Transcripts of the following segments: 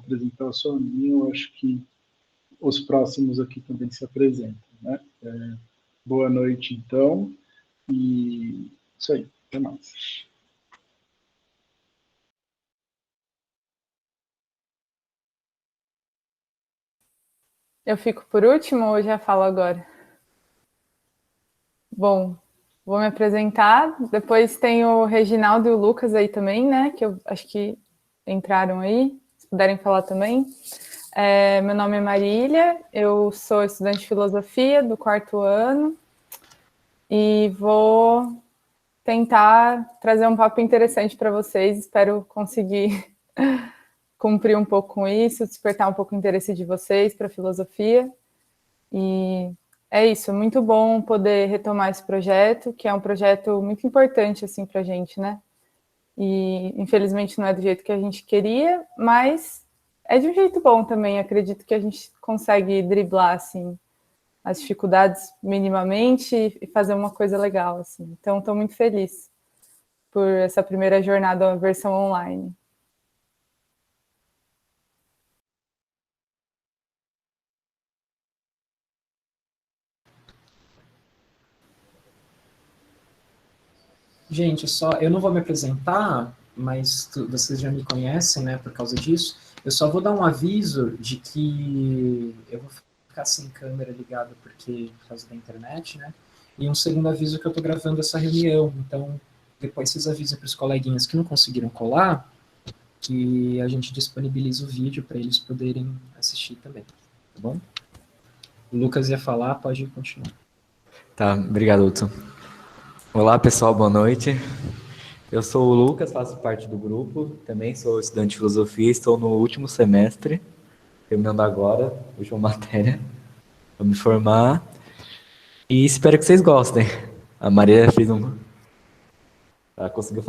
apresentação minha, eu acho que os próximos aqui também se apresentam, né? Boa noite, então, e isso aí, até mais. Eu fico por último ou já falo agora? Bom, vou me apresentar. Depois tem o Reginaldo e o Lucas aí também, né? Que eu acho que entraram aí. Se puderem falar também. Meu nome é Marília, eu sou estudante de filosofia do 4º ano e vou tentar trazer um papo interessante para vocês. Espero conseguir cumprir um pouco com isso, despertar um pouco o interesse de vocês para a filosofia. E é isso, muito bom poder retomar esse projeto, que é um projeto muito importante assim, para a gente, né? E infelizmente não é do jeito que a gente queria, mas é de um jeito bom também. Acredito que a gente consegue driblar assim, as dificuldades minimamente e fazer uma coisa legal. Assim. Então, estou muito feliz por essa primeira jornada, a versão online. Gente, eu não vou me apresentar, mas vocês já me conhecem, né, por causa disso. Eu só vou dar um aviso de que eu vou ficar sem câmera ligada por causa da internet, né? E um segundo aviso que eu estou gravando essa reunião. Então, depois vocês avisem para os coleguinhas que não conseguiram colar, que a gente disponibiliza o vídeo para eles poderem assistir também, tá bom? O Lucas ia falar, pode continuar. Tá, obrigado, Hudson. Olá, pessoal, boa noite. Eu sou o Lucas, faço parte do grupo, também sou estudante de filosofia, estou no último semestre, terminando agora, última matéria, vou me formar e espero que vocês gostem. A Maria ela conseguiu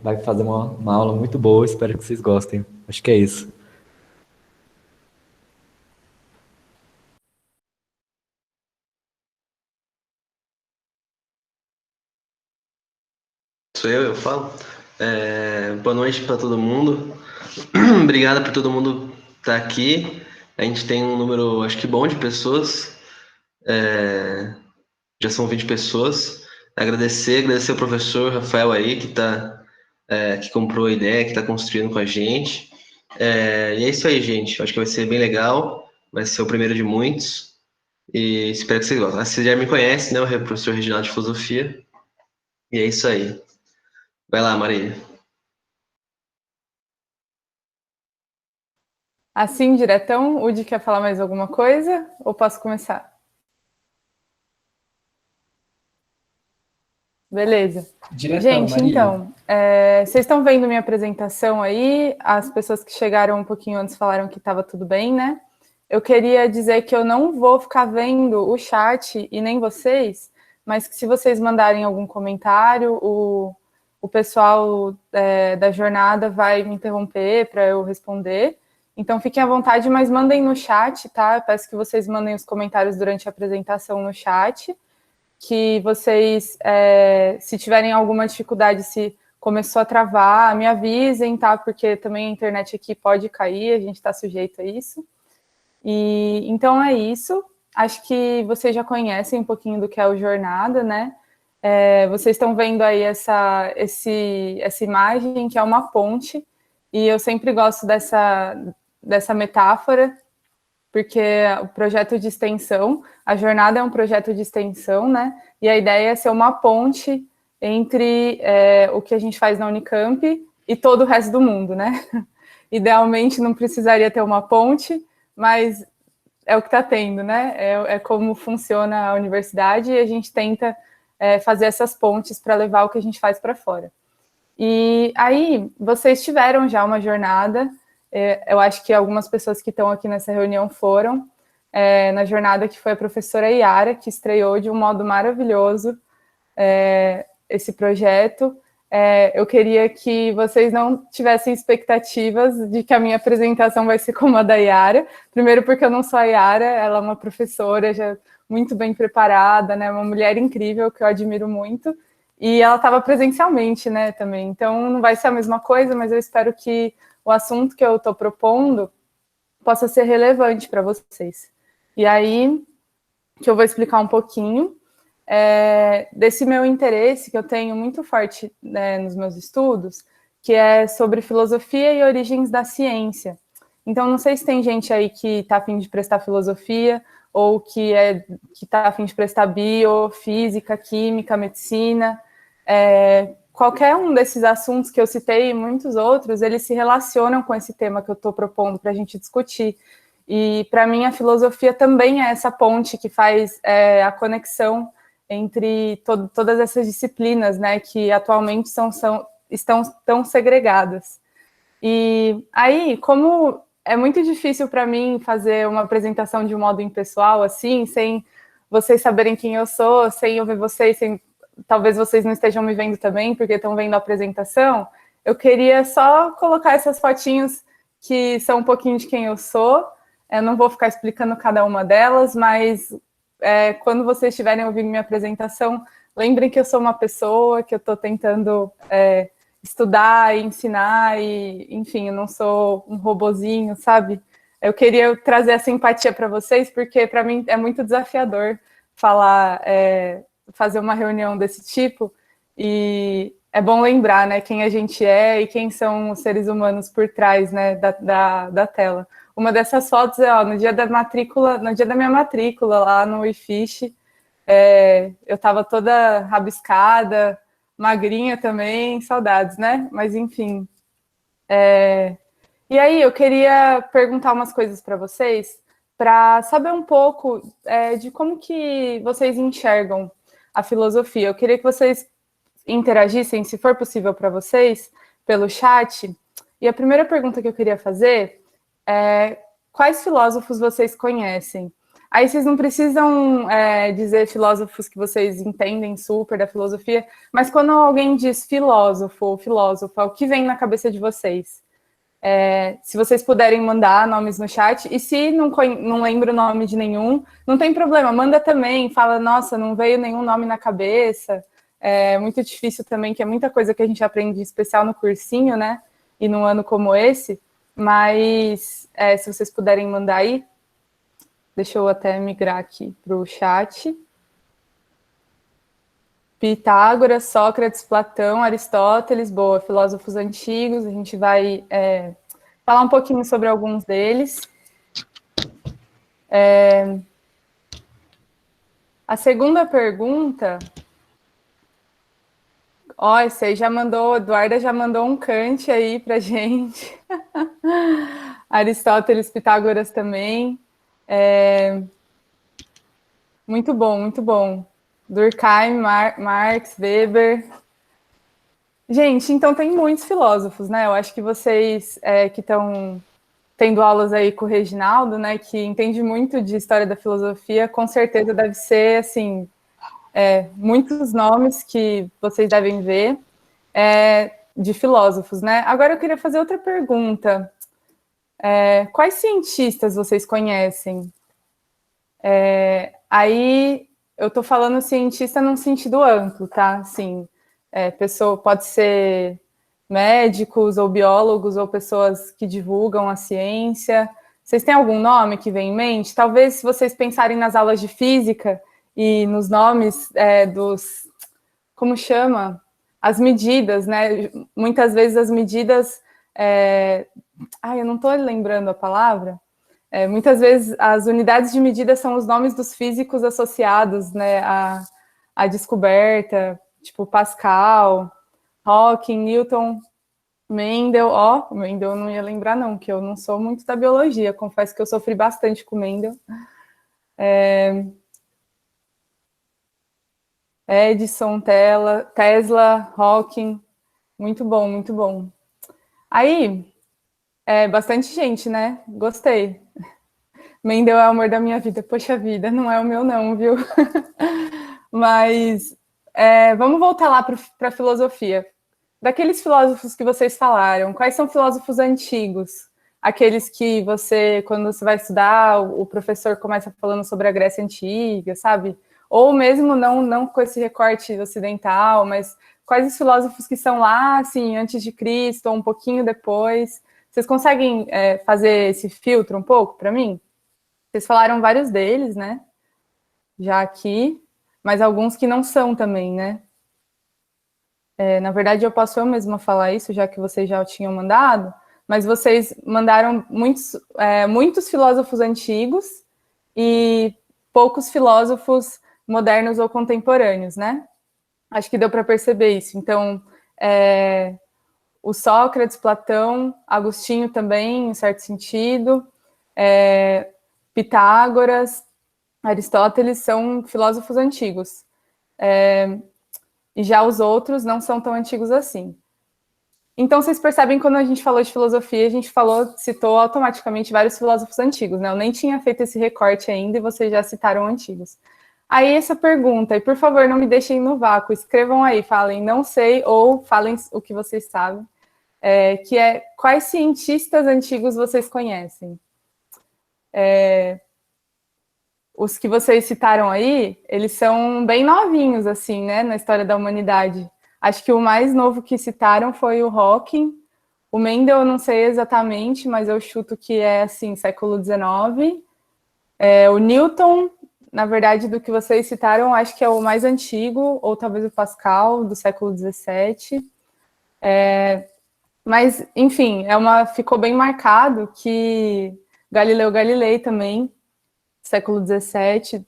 vai fazer uma aula muito boa, espero que vocês gostem. Acho que é isso. Sou eu falo. Boa noite para todo mundo. Obrigado por todo mundo estar aqui. A gente tem um número, acho que bom de pessoas. Já são 20 pessoas. Agradecer ao professor Rafael aí, que comprou a ideia, que está construindo com a gente. E é isso aí, gente. Acho que vai ser bem legal. Vai ser o primeiro de muitos. E espero que vocês gostem. Vocês já me conhecem, né? O professor Reginaldo de Filosofia. E é isso aí. Vai lá, Maria. Assim, diretão, o Udi quer falar mais alguma coisa? Ou posso começar? Beleza. Diretão, gente, Maria. Então, vocês estão vendo minha apresentação aí? As pessoas que chegaram um pouquinho antes falaram que estava tudo bem, né? Eu queria dizer que eu não vou ficar vendo o chat e nem vocês, mas que se vocês mandarem algum comentário, o pessoal da jornada vai me interromper para eu responder. Então, fiquem à vontade, mas mandem no chat, tá? Eu peço que vocês mandem os comentários durante a apresentação no chat, que vocês, se tiverem alguma dificuldade, se começou a travar, me avisem, tá? Porque também a internet aqui pode cair, a gente está sujeito a isso. E então é isso. Acho que vocês já conhecem um pouquinho do que é o Jornada, né? Vocês estão vendo aí essa imagem, que é uma ponte, e eu sempre gosto dessa metáfora, porque o projeto de extensão, a jornada é um projeto de extensão, né? E a ideia é ser uma ponte entre o que a gente faz na Unicamp e todo o resto do mundo, né? Idealmente não precisaria ter uma ponte, mas é o que está tendo, né? É como funciona a universidade e a gente tenta fazer essas pontes para levar o que a gente faz para fora. E aí, vocês tiveram já uma jornada, eu acho que algumas pessoas que estão aqui nessa reunião foram, na jornada que foi a professora Yara, que estreou de um modo maravilhoso esse projeto. Eu queria que vocês não tivessem expectativas de que a minha apresentação vai ser como a da Yara, primeiro porque eu não sou a Yara, ela é uma professora já muito bem preparada, né, uma mulher incrível que eu admiro muito, e ela estava presencialmente, né, também, então não vai ser a mesma coisa, mas eu espero que o assunto que eu estou propondo possa ser relevante para vocês. E aí, que eu vou explicar um pouquinho desse meu interesse, que eu tenho muito forte, né, nos meus estudos, que é sobre filosofia e origens da ciência. Então, não sei se tem gente aí que está a fim de prestar filosofia, ou que está a fim de prestar bio, física, química, medicina. Qualquer um desses assuntos que eu citei e muitos outros, eles se relacionam com esse tema que eu estou propondo para a gente discutir. E, para mim, a filosofia também é essa ponte que faz a conexão entre todas essas disciplinas, né, que atualmente estão tão segregadas. E aí, como é muito difícil para mim fazer uma apresentação de um modo impessoal, assim, sem vocês saberem quem eu sou, sem eu ver vocês, talvez vocês não estejam me vendo também, porque estão vendo a apresentação, eu queria só colocar essas fotinhos que são um pouquinho de quem eu sou. Eu não vou ficar explicando cada uma delas, mas quando vocês estiverem ouvindo minha apresentação, lembrem que eu sou uma pessoa, que eu estou tentando estudar e ensinar, e, enfim, eu não sou um robozinho, sabe? Eu queria trazer essa empatia para vocês, porque para mim é muito desafiador fazer uma reunião desse tipo, e é bom lembrar, né, quem a gente é e quem são os seres humanos por trás, né, da tela. Uma dessas fotos no dia da minha matrícula lá no IFISH, eu estava toda rabiscada, magrinha também, saudades, né? Mas, enfim. E aí, eu queria perguntar umas coisas para vocês, para saber um pouco de como que vocês enxergam a filosofia. Eu queria que vocês interagissem, se for possível para vocês, pelo chat. E a primeira pergunta que eu queria fazer é: quais filósofos vocês conhecem? Aí vocês não precisam dizer filósofos que vocês entendem super da filosofia, mas quando alguém diz filósofo ou filósofa, o que vem na cabeça de vocês? Se vocês puderem mandar nomes no chat, e se não lembro o nome de nenhum, não tem problema, manda também, fala, nossa, não veio nenhum nome na cabeça, é muito difícil também, que é muita coisa que a gente aprende especial no cursinho, né, e num ano como esse, mas se vocês puderem mandar aí, deixa eu até migrar aqui para o chat. Pitágoras, Sócrates, Platão, Aristóteles, boa, filósofos antigos, a gente vai falar um pouquinho sobre alguns deles. A segunda pergunta, esse aí a Eduarda já mandou um Kant aí pra gente. Aristóteles, Pitágoras também. Muito bom, muito bom. Durkheim, Marx, Weber. Gente, então tem muitos filósofos, né? Eu acho que vocês que estão tendo aulas aí com o Reginaldo, né, que entende muito de história da filosofia, com certeza deve ser, assim, muitos nomes que vocês devem ver de filósofos, né? Agora eu queria fazer outra pergunta. Quais cientistas vocês conhecem? Aí eu estou falando cientista num sentido amplo, tá? Assim, pessoa pode ser médicos ou biólogos ou pessoas que divulgam a ciência. Vocês têm algum nome que vem em mente? Talvez, se vocês pensarem nas aulas de física e nos nomes dos... Como chama? As medidas, né? Muitas vezes as medidas... eu não estou lembrando a palavra. Muitas vezes as unidades de medida são os nomes dos físicos associados, né, à descoberta, tipo Pascal, Hawking, Newton, Mendel. O Mendel eu não ia lembrar não, que eu não sou muito da biologia, confesso que eu sofri bastante com Mendel. Edison, Tesla, Hawking, muito bom, muito bom. Aí, bastante gente, né? Gostei. Mendel é o amor da minha vida. Poxa vida, não é o meu não, viu? Mas vamos voltar lá para a filosofia. Daqueles filósofos que vocês falaram, quais são filósofos antigos? Aqueles que você, quando você vai estudar, o professor começa falando sobre a Grécia Antiga, sabe? Ou mesmo não com esse recorte ocidental, mas quais os filósofos que são lá, assim, antes de Cristo, ou um pouquinho depois? Vocês conseguem fazer esse filtro um pouco para mim? Vocês falaram vários deles, né? Já aqui, mas alguns que não são também, né? Na verdade, eu posso eu mesma falar isso, já que vocês já o tinham mandado, mas vocês mandaram muitos filósofos antigos e poucos filósofos modernos ou contemporâneos, né? Acho que deu para perceber isso. Então, o Sócrates, Platão, Agostinho também, em certo sentido, Pitágoras, Aristóteles são filósofos antigos. E já os outros não são tão antigos assim. Então, vocês percebem, quando a gente falou de filosofia, a gente citou automaticamente vários filósofos antigos, né? Eu nem tinha feito esse recorte ainda e vocês já citaram antigos. Aí, essa pergunta, e por favor, não me deixem no vácuo, escrevam aí, falem não sei, ou falem o que vocês sabem, que é: quais cientistas antigos vocês conhecem? Os que vocês citaram aí, eles são bem novinhos, assim, né, na história da humanidade. Acho que o mais novo que citaram foi o Hawking. O Mendel eu não sei exatamente, mas eu chuto que é, assim, século XIX. O Newton, na verdade, do que vocês citaram, acho que é o mais antigo, ou talvez o Pascal, do século XVII. Mas, enfim, ficou bem marcado que Galileu Galilei também, século XVII,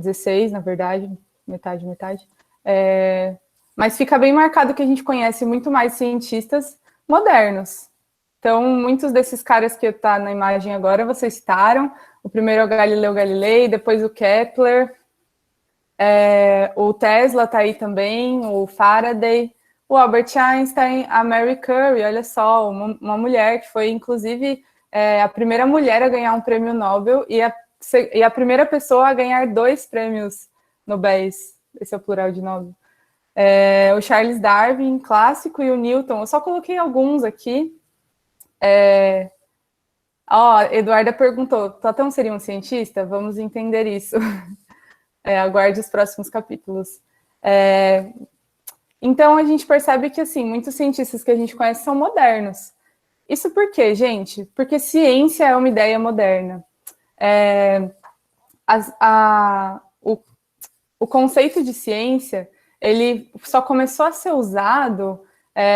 XVI, na verdade, metade. Mas fica bem marcado que a gente conhece muito mais cientistas modernos. Então, muitos desses caras que está na imagem agora, vocês citaram. O primeiro é o Galileu Galilei, depois o Kepler, o Tesla está aí também, o Faraday, o Albert Einstein, a Mary Curie, olha só, uma mulher que foi, inclusive, a primeira mulher a ganhar um prêmio Nobel e a primeira pessoa a ganhar 2 prêmios Nobel. Esse é o plural de Nobel. O Charles Darwin, clássico, e o Newton. Eu só coloquei alguns aqui. Eduarda perguntou: Platão seria um cientista? Vamos entender isso. Aguarde os próximos capítulos. Então, a gente percebe que, assim, muitos cientistas que a gente conhece são modernos. Isso por quê, gente? Porque ciência é uma ideia moderna. O conceito de ciência, ele só começou a ser usado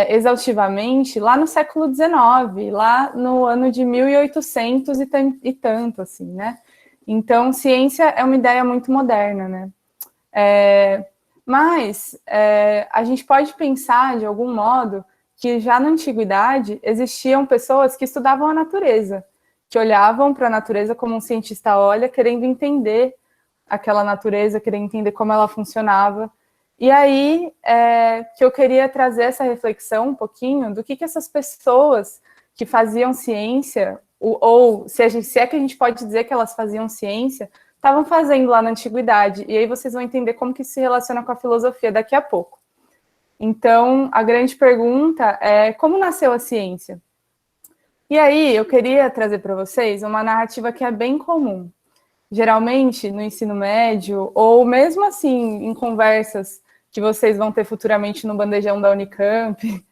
exaustivamente lá no século XIX, lá no ano de 1800 e tanto, assim, né? Então, ciência é uma ideia muito moderna, né? Mas a gente pode pensar, de algum modo, que já na antiguidade existiam pessoas que estudavam a natureza, que olhavam para a natureza como um cientista olha, querendo entender aquela natureza, querendo entender como ela funcionava. E aí que eu queria trazer essa reflexão um pouquinho do que essas pessoas que faziam ciência, ou se é que a gente pode dizer que elas faziam ciência, estavam fazendo lá na antiguidade. E aí vocês vão entender como que isso se relaciona com a filosofia daqui a pouco. Então, a grande pergunta é: como nasceu a ciência? E aí, eu queria trazer para vocês uma narrativa que é bem comum. Geralmente, no ensino médio, ou mesmo assim, em conversas que vocês vão ter futuramente no bandejão da Unicamp,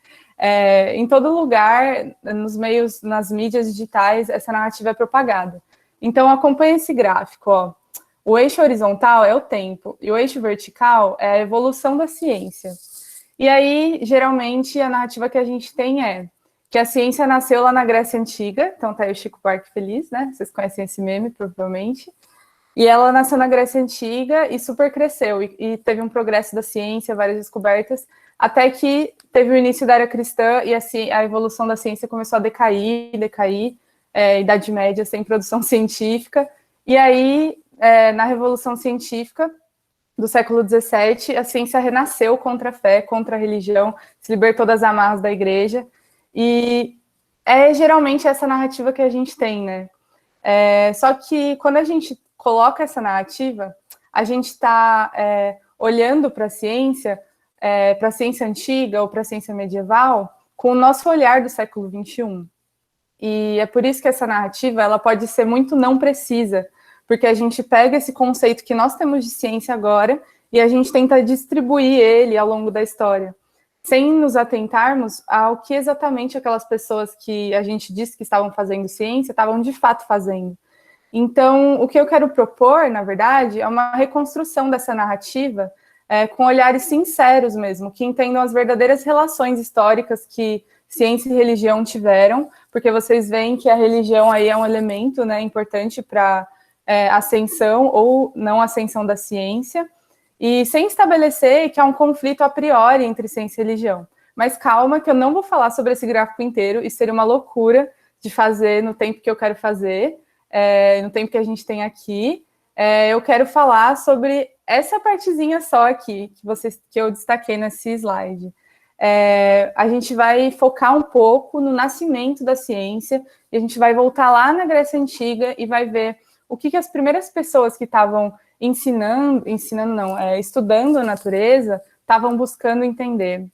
em todo lugar, nos meios, nas mídias digitais, essa narrativa é propagada. Então, acompanhe esse gráfico, ó. O eixo horizontal é o tempo, e o eixo vertical é a evolução da ciência. E aí, geralmente, a narrativa que a gente tem é que a ciência nasceu lá na Grécia Antiga, então tá aí o Chico Buarque feliz, né? Vocês conhecem esse meme, provavelmente. E ela nasceu na Grécia Antiga e super cresceu, e teve um progresso da ciência, várias descobertas, até que teve o início da era cristã e a evolução da ciência começou a decair, Idade Média sem produção científica, e aí, na Revolução Científica do século XVII, a ciência renasceu contra a fé, contra a religião, se libertou das amarras da igreja, e é geralmente essa narrativa que a gente tem, né? Só que quando a gente coloca essa narrativa, a gente está olhando para a ciência antiga ou para a ciência medieval com o nosso olhar do século XXI. E é por isso que essa narrativa ela pode ser muito não precisa, porque a gente pega esse conceito que nós temos de ciência agora e a gente tenta distribuir ele ao longo da história. sem nos atentarmos ao que exatamente aquelas pessoas que a gente disse que estavam fazendo ciência estavam de fato fazendo. Então, o que eu quero propor, na verdade, é uma reconstrução dessa narrativa com olhares sinceros mesmo, que entendam as verdadeiras relações históricas que ciência e religião tiveram, porque vocês veem que a religião aí é um elemento, né, importante para ascensão ou não ascensão da ciência, e sem estabelecer que há um conflito a priori entre ciência e religião. Mas calma, que eu não vou falar sobre esse gráfico inteiro, isso seria uma loucura de fazer no tempo que eu quero fazer, no tempo que a gente tem aqui. Eu quero falar sobre essa partezinha só aqui, que eu destaquei nesse slide. A gente vai focar um pouco no nascimento da ciência, e a gente vai voltar lá na Grécia Antiga e vai ver o que as primeiras pessoas que estavam estudando a natureza estavam buscando entender.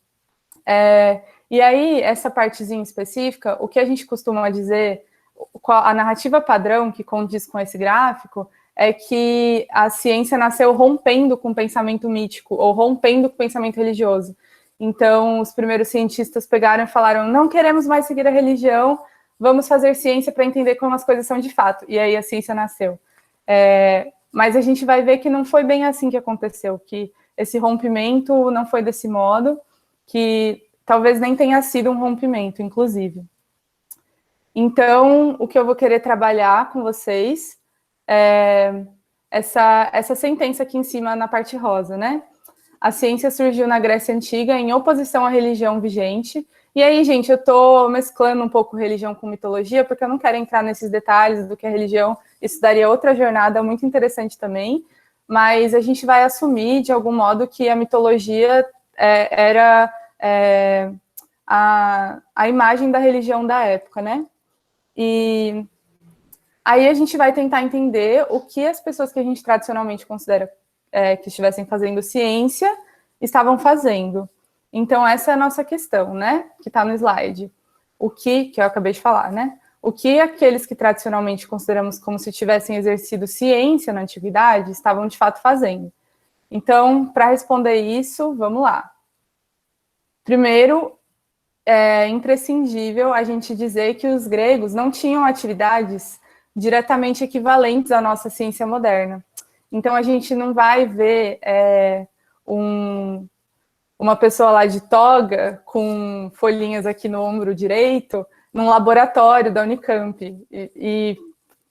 E aí, essa partezinha específica, o que a gente costuma dizer, a narrativa padrão que condiz com esse gráfico, é que a ciência nasceu rompendo com o pensamento mítico, ou rompendo com o pensamento religioso. Então, os primeiros cientistas pegaram e falaram, não queremos mais seguir a religião, vamos fazer ciência para entender como as coisas são de fato. E aí a ciência nasceu. Mas a gente vai ver que não foi bem assim que aconteceu, que esse rompimento não foi desse modo, que talvez nem tenha sido um rompimento, inclusive. Então, o que eu vou querer trabalhar com vocês é essa sentença aqui em cima na parte rosa, né? A ciência surgiu na Grécia Antiga em oposição à religião vigente. E aí, gente, eu estou mesclando um pouco religião com mitologia, porque eu não quero entrar nesses detalhes do que é religião. Isso daria outra jornada muito interessante também. Mas a gente vai assumir, de algum modo, que a mitologia era a imagem da religião da época, né? E aí a gente vai tentar entender o que as pessoas que a gente tradicionalmente considera que estivessem fazendo ciência estavam fazendo. Então, essa é a nossa questão, né? Que está no slide. O que eu acabei de falar, né? O que aqueles que tradicionalmente consideramos como se tivessem exercido ciência na antiguidade estavam de fato fazendo. Então, para responder isso, vamos lá. Primeiro, é imprescindível a gente dizer que os gregos não tinham atividades diretamente equivalentes à nossa ciência moderna. Então, a gente não vai ver uma pessoa lá de toga, com folhinhas aqui no ombro direito, num laboratório da Unicamp, e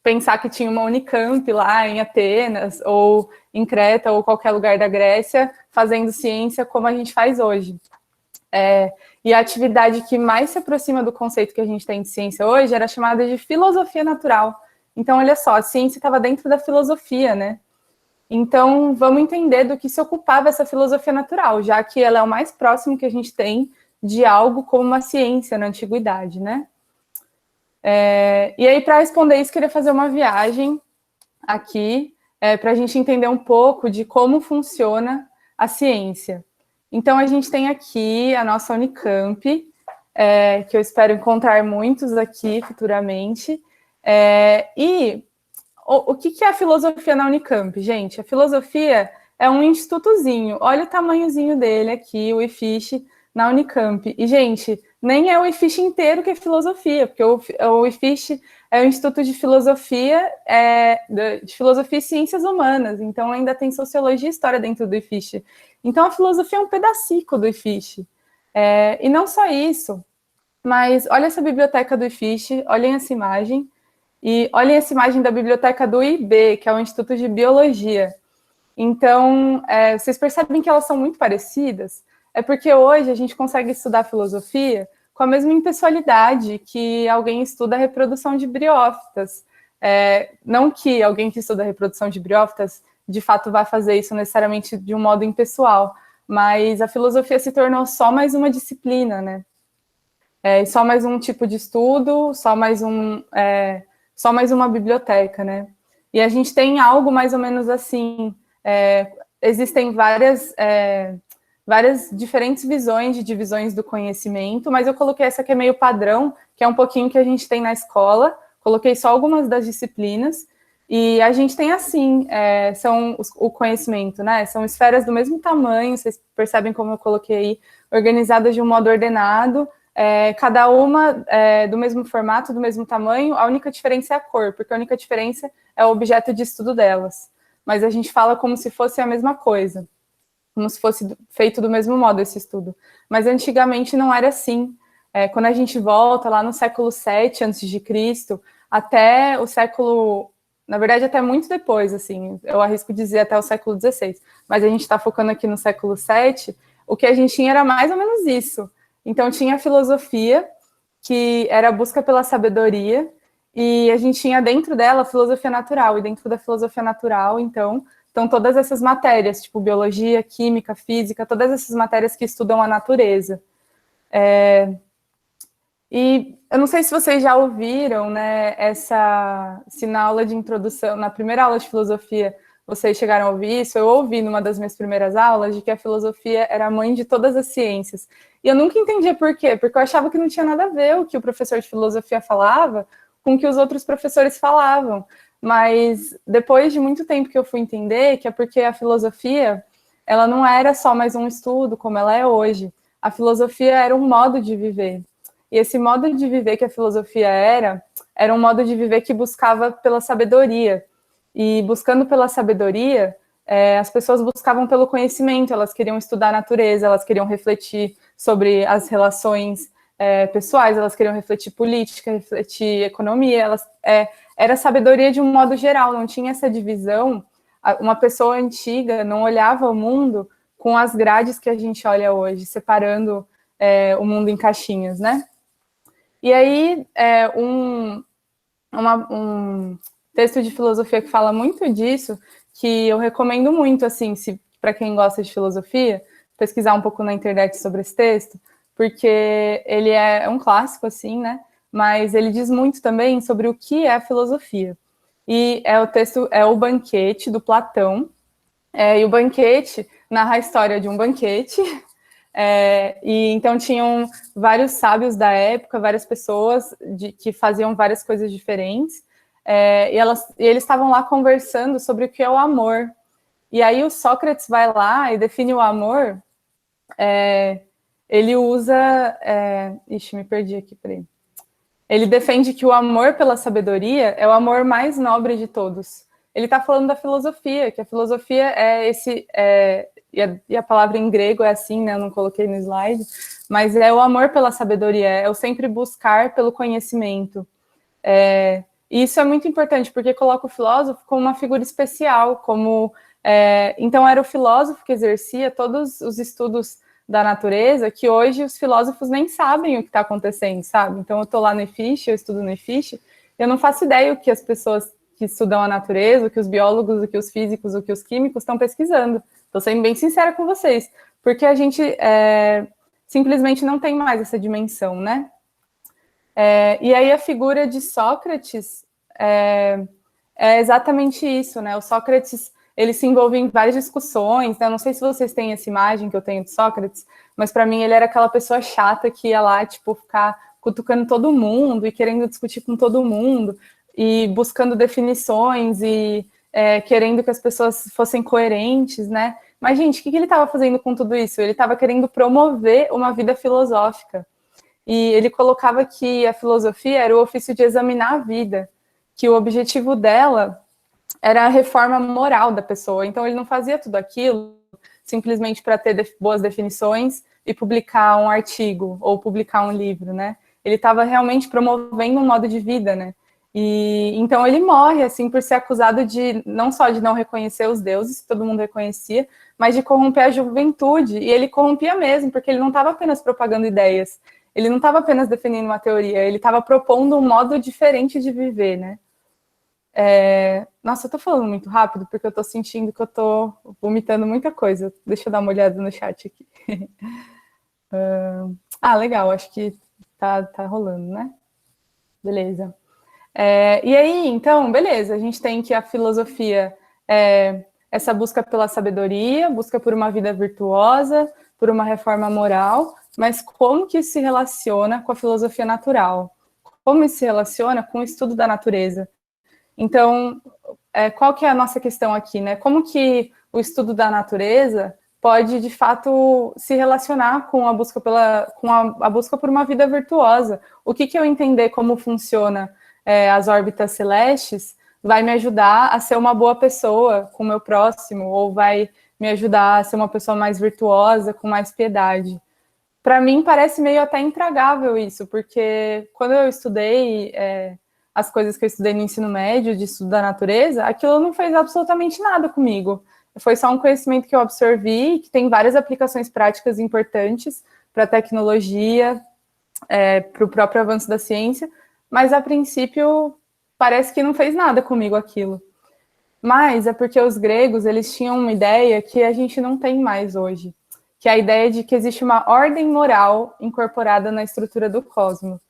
pensar que tinha uma Unicamp lá em Atenas, ou em Creta, ou qualquer lugar da Grécia, fazendo ciência como a gente faz hoje. E a atividade que mais se aproxima do conceito que a gente tem de ciência hoje era chamada de filosofia natural. Então, olha só, a ciência estava dentro da filosofia, né? Então, vamos entender do que se ocupava essa filosofia natural, já que ela é o mais próximo que a gente tem de algo como uma ciência na antiguidade, né? E aí, para responder isso, queria fazer uma viagem aqui, para a gente entender um pouco de como funciona a ciência. Então, a gente tem aqui a nossa Unicamp, que eu espero encontrar muitos aqui futuramente. E o que é a filosofia na Unicamp, gente? A filosofia é um institutozinho. Olha o tamanhozinho dele aqui, o IFISH, na Unicamp. E, gente, nem é o IFISH inteiro que é filosofia, porque o IFISH é o Instituto de Filosofia, e Ciências Humanas. Então, ainda tem Sociologia e História dentro do IFISH. Então, a filosofia é um pedacico do IFISH. E não só isso, mas olha essa biblioteca do IFISH, olhem essa imagem. E olhem essa imagem da biblioteca do IB, que é o Instituto de Biologia. Então, vocês percebem que elas são muito parecidas? É porque hoje a gente consegue estudar filosofia com a mesma impessoalidade que alguém estuda a reprodução de briófitas. Não que alguém que estuda a reprodução de briófitas, de fato, vá fazer isso necessariamente de um modo impessoal, mas a filosofia se tornou só mais uma disciplina, né? Só mais um tipo de estudo, só mais uma biblioteca, né? E a gente tem algo mais ou menos assim. Existem várias diferentes visões de divisões do conhecimento, mas eu coloquei essa que é meio padrão, que é um pouquinho que a gente tem na escola. Coloquei só algumas das disciplinas. E a gente tem assim, o conhecimento, né? São esferas do mesmo tamanho, vocês percebem como eu coloquei aí, organizadas de um modo ordenado, cada uma do mesmo formato, do mesmo tamanho, a única diferença é a cor, porque a única diferença é o objeto de estudo delas. Mas a gente fala como se fosse a mesma coisa, como se fosse feito do mesmo modo esse estudo. Mas antigamente não era assim. Quando a gente volta lá no século VII a.C., até o século... Na verdade, até muito depois, assim, eu arrisco dizer até o século XVI, mas a gente está focando aqui no século VII, o que a gente tinha era mais ou menos isso. Então, tinha a filosofia, que era a busca pela sabedoria, e a gente tinha dentro dela a filosofia natural, e dentro da filosofia natural, então, estão todas essas matérias, tipo biologia, química, física, todas essas matérias que estudam a natureza. E eu não sei se vocês já ouviram, né, se na aula de introdução, na primeira aula de filosofia, vocês chegaram a ouvir isso. Eu ouvi numa das minhas primeiras aulas de que a filosofia era a mãe de todas as ciências. E eu nunca entendia por quê, porque eu achava que não tinha nada a ver o que o professor de filosofia falava com o que os outros professores falavam. Mas depois de muito tempo que eu fui entender que é porque a filosofia, ela não era só mais um estudo como ela é hoje. A filosofia era um modo de viver. E esse modo de viver que a filosofia era um modo de viver que buscava pela sabedoria. E buscando pela sabedoria, as pessoas buscavam pelo conhecimento, elas queriam estudar a natureza, elas queriam refletir sobre as relações pessoais, elas queriam refletir política, refletir economia, era sabedoria de um modo geral, não tinha essa divisão. Uma pessoa antiga não olhava o mundo com as grades que a gente olha hoje, separando o mundo em caixinhas, né? E aí, um texto de filosofia que fala muito disso, que eu recomendo muito, assim, para quem gosta de filosofia, pesquisar um pouco na internet sobre esse texto, porque ele é um clássico, assim, né? Mas ele diz muito também sobre o que é a filosofia. E o texto é O Banquete, do Platão, e o banquete narra a história de um banquete. E então tinham vários sábios da época, várias pessoas que faziam várias coisas diferentes, e eles estavam lá conversando sobre o que é o amor. E aí o Sócrates vai lá e define o amor, ele usa... me perdi aqui, peraí. Ele defende que o amor pela sabedoria é o amor mais nobre de todos. Ele está falando da filosofia, que a filosofia e a palavra em grego é assim, né? Eu não coloquei no slide, mas é o amor pela sabedoria, é o sempre buscar pelo conhecimento. E isso é muito importante, porque coloca o filósofo como uma figura especial, então era o filósofo que exercia todos os estudos da natureza, que hoje os filósofos nem sabem o que está acontecendo, sabe? Então eu estou lá no EFISH, eu estudo no EFISH, eu não faço ideia o que as pessoas que estudam a natureza, o que os biólogos, o que os físicos, o que os químicos estão pesquisando. Estou sendo bem sincera com vocês, porque a gente simplesmente não tem mais essa dimensão, né? E aí a figura de Sócrates é exatamente isso, né? O Sócrates, ele se envolve em várias discussões, né? Não sei se vocês têm essa imagem que eu tenho de Sócrates, mas para mim ele era aquela pessoa chata que ia lá, tipo, ficar cutucando todo mundo e querendo discutir com todo mundo, e buscando definições e querendo que as pessoas fossem coerentes, né? Mas, gente, o que ele estava fazendo com tudo isso? Ele estava querendo promover uma vida filosófica. E ele colocava que a filosofia era o ofício de examinar a vida, que o objetivo dela era a reforma moral da pessoa. Então, ele não fazia tudo aquilo simplesmente para ter boas definições e publicar um artigo ou publicar um livro, né? Ele estava realmente promovendo um modo de vida, né? E então ele morre, assim, por ser acusado de, não só de não reconhecer os deuses, que todo mundo reconhecia, mas de corromper a juventude. E ele corrompia mesmo, porque ele não estava apenas propagando ideias, ele não estava apenas defendendo uma teoria, ele estava propondo um modo diferente de viver, né? Nossa, eu tô falando muito rápido, porque eu tô sentindo que eu tô vomitando muita coisa. Deixa eu dar uma olhada no chat aqui. Legal, acho que tá rolando, né? Beleza. E aí, então, beleza, a gente tem que a filosofia essa busca pela sabedoria, busca por uma vida virtuosa, por uma reforma moral, mas como que isso se relaciona com a filosofia natural? Como isso se relaciona com o estudo da natureza? Então, qual que é a nossa questão aqui, né? Como que o estudo da natureza pode, de fato, se relacionar com a busca a busca por uma vida virtuosa? O que eu entender como funciona as órbitas celestes vai me ajudar a ser uma boa pessoa com o meu próximo, ou vai me ajudar a ser uma pessoa mais virtuosa, com mais piedade. Para mim, parece meio até intragável isso, porque quando eu estudei as coisas que eu estudei no ensino médio, de estudo da natureza, aquilo não fez absolutamente nada comigo. Foi só um conhecimento que eu absorvi, que tem várias aplicações práticas importantes para a tecnologia, para o próprio avanço da ciência, mas, a princípio, parece que não fez nada comigo aquilo. Mas é porque os gregos, eles tinham uma ideia que a gente não tem mais hoje, que é a ideia de que existe uma ordem moral incorporada na estrutura do cosmos.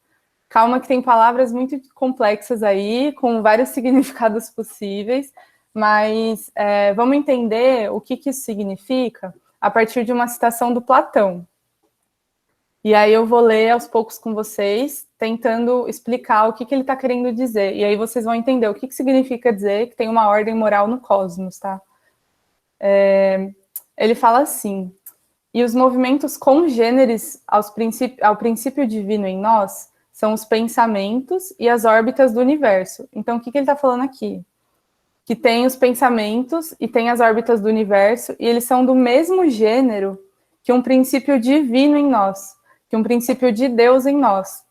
Calma que tem palavras muito complexas aí, com vários significados possíveis, mas vamos entender o que isso significa a partir de uma citação do Platão. E aí eu vou ler aos poucos com vocês, tentando explicar o que ele está querendo dizer. E aí vocês vão entender o que significa dizer que tem uma ordem moral no cosmos, tá? Ele fala assim: e os movimentos congêneres ao princípio divino em nós são os pensamentos e as órbitas do universo. Então, o que ele está falando aqui? Que tem os pensamentos e tem as órbitas do universo, e eles são do mesmo gênero que um princípio divino em nós, que um princípio de Deus em nós.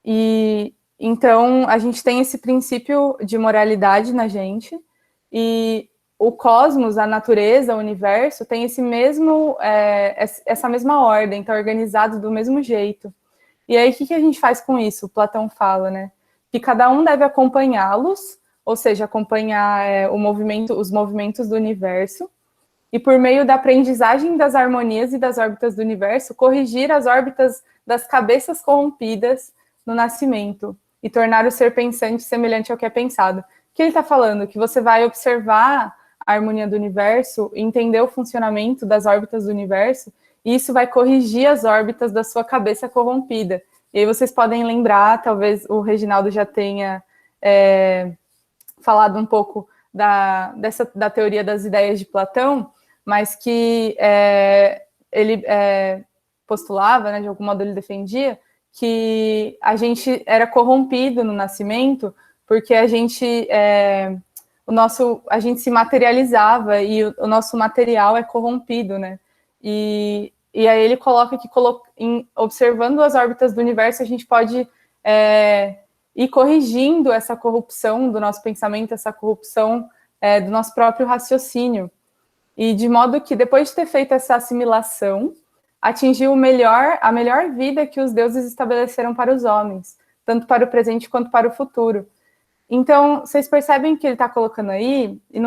E então a gente tem esse princípio de moralidade na gente, e o cosmos, a natureza, o universo, tem essa mesma ordem, está organizado do mesmo jeito. E aí, o que a gente faz com isso? O Platão fala, né? Que cada um deve acompanhá-los, ou seja, acompanhar os movimentos do universo, e por meio da aprendizagem das harmonias e das órbitas do universo, corrigir as órbitas das cabeças corrompidas no nascimento, e tornar o ser pensante semelhante ao que é pensado. O que ele está falando? Que você vai observar a harmonia do universo, entender o funcionamento das órbitas do universo, e isso vai corrigir as órbitas da sua cabeça corrompida. E aí vocês podem lembrar, talvez o Reginaldo já tenha falado um pouco da teoria das ideias de Platão, mas que ele postulava, né, de algum modo ele defendia, que a gente era corrompido no nascimento porque a gente se materializava e o nosso material é corrompido, né? E aí ele coloca que observando as órbitas do universo, a gente pode ir corrigindo essa corrupção do nosso pensamento, essa corrupção do nosso próprio raciocínio. E de modo que, depois de ter feito essa assimilação, atingiu a melhor vida que os deuses estabeleceram para os homens, tanto para o presente quanto para o futuro. Então, vocês percebem que ele está colocando aí, e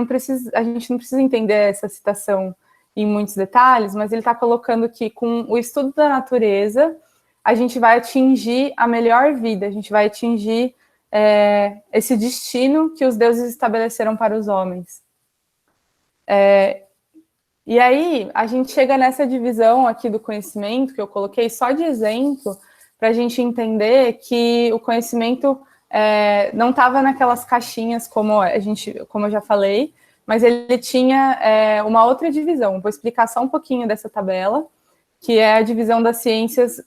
a gente não precisa entender essa citação em muitos detalhes, mas ele está colocando que com o estudo da natureza, a gente vai atingir a melhor vida, a gente vai atingir esse destino que os deuses estabeleceram para os homens. E aí, a gente chega nessa divisão aqui do conhecimento, que eu coloquei só de exemplo, para a gente entender que o conhecimento não estava naquelas caixinhas, como eu já falei, mas ele tinha uma outra divisão. Vou explicar só um pouquinho dessa tabela, que é a divisão das ciências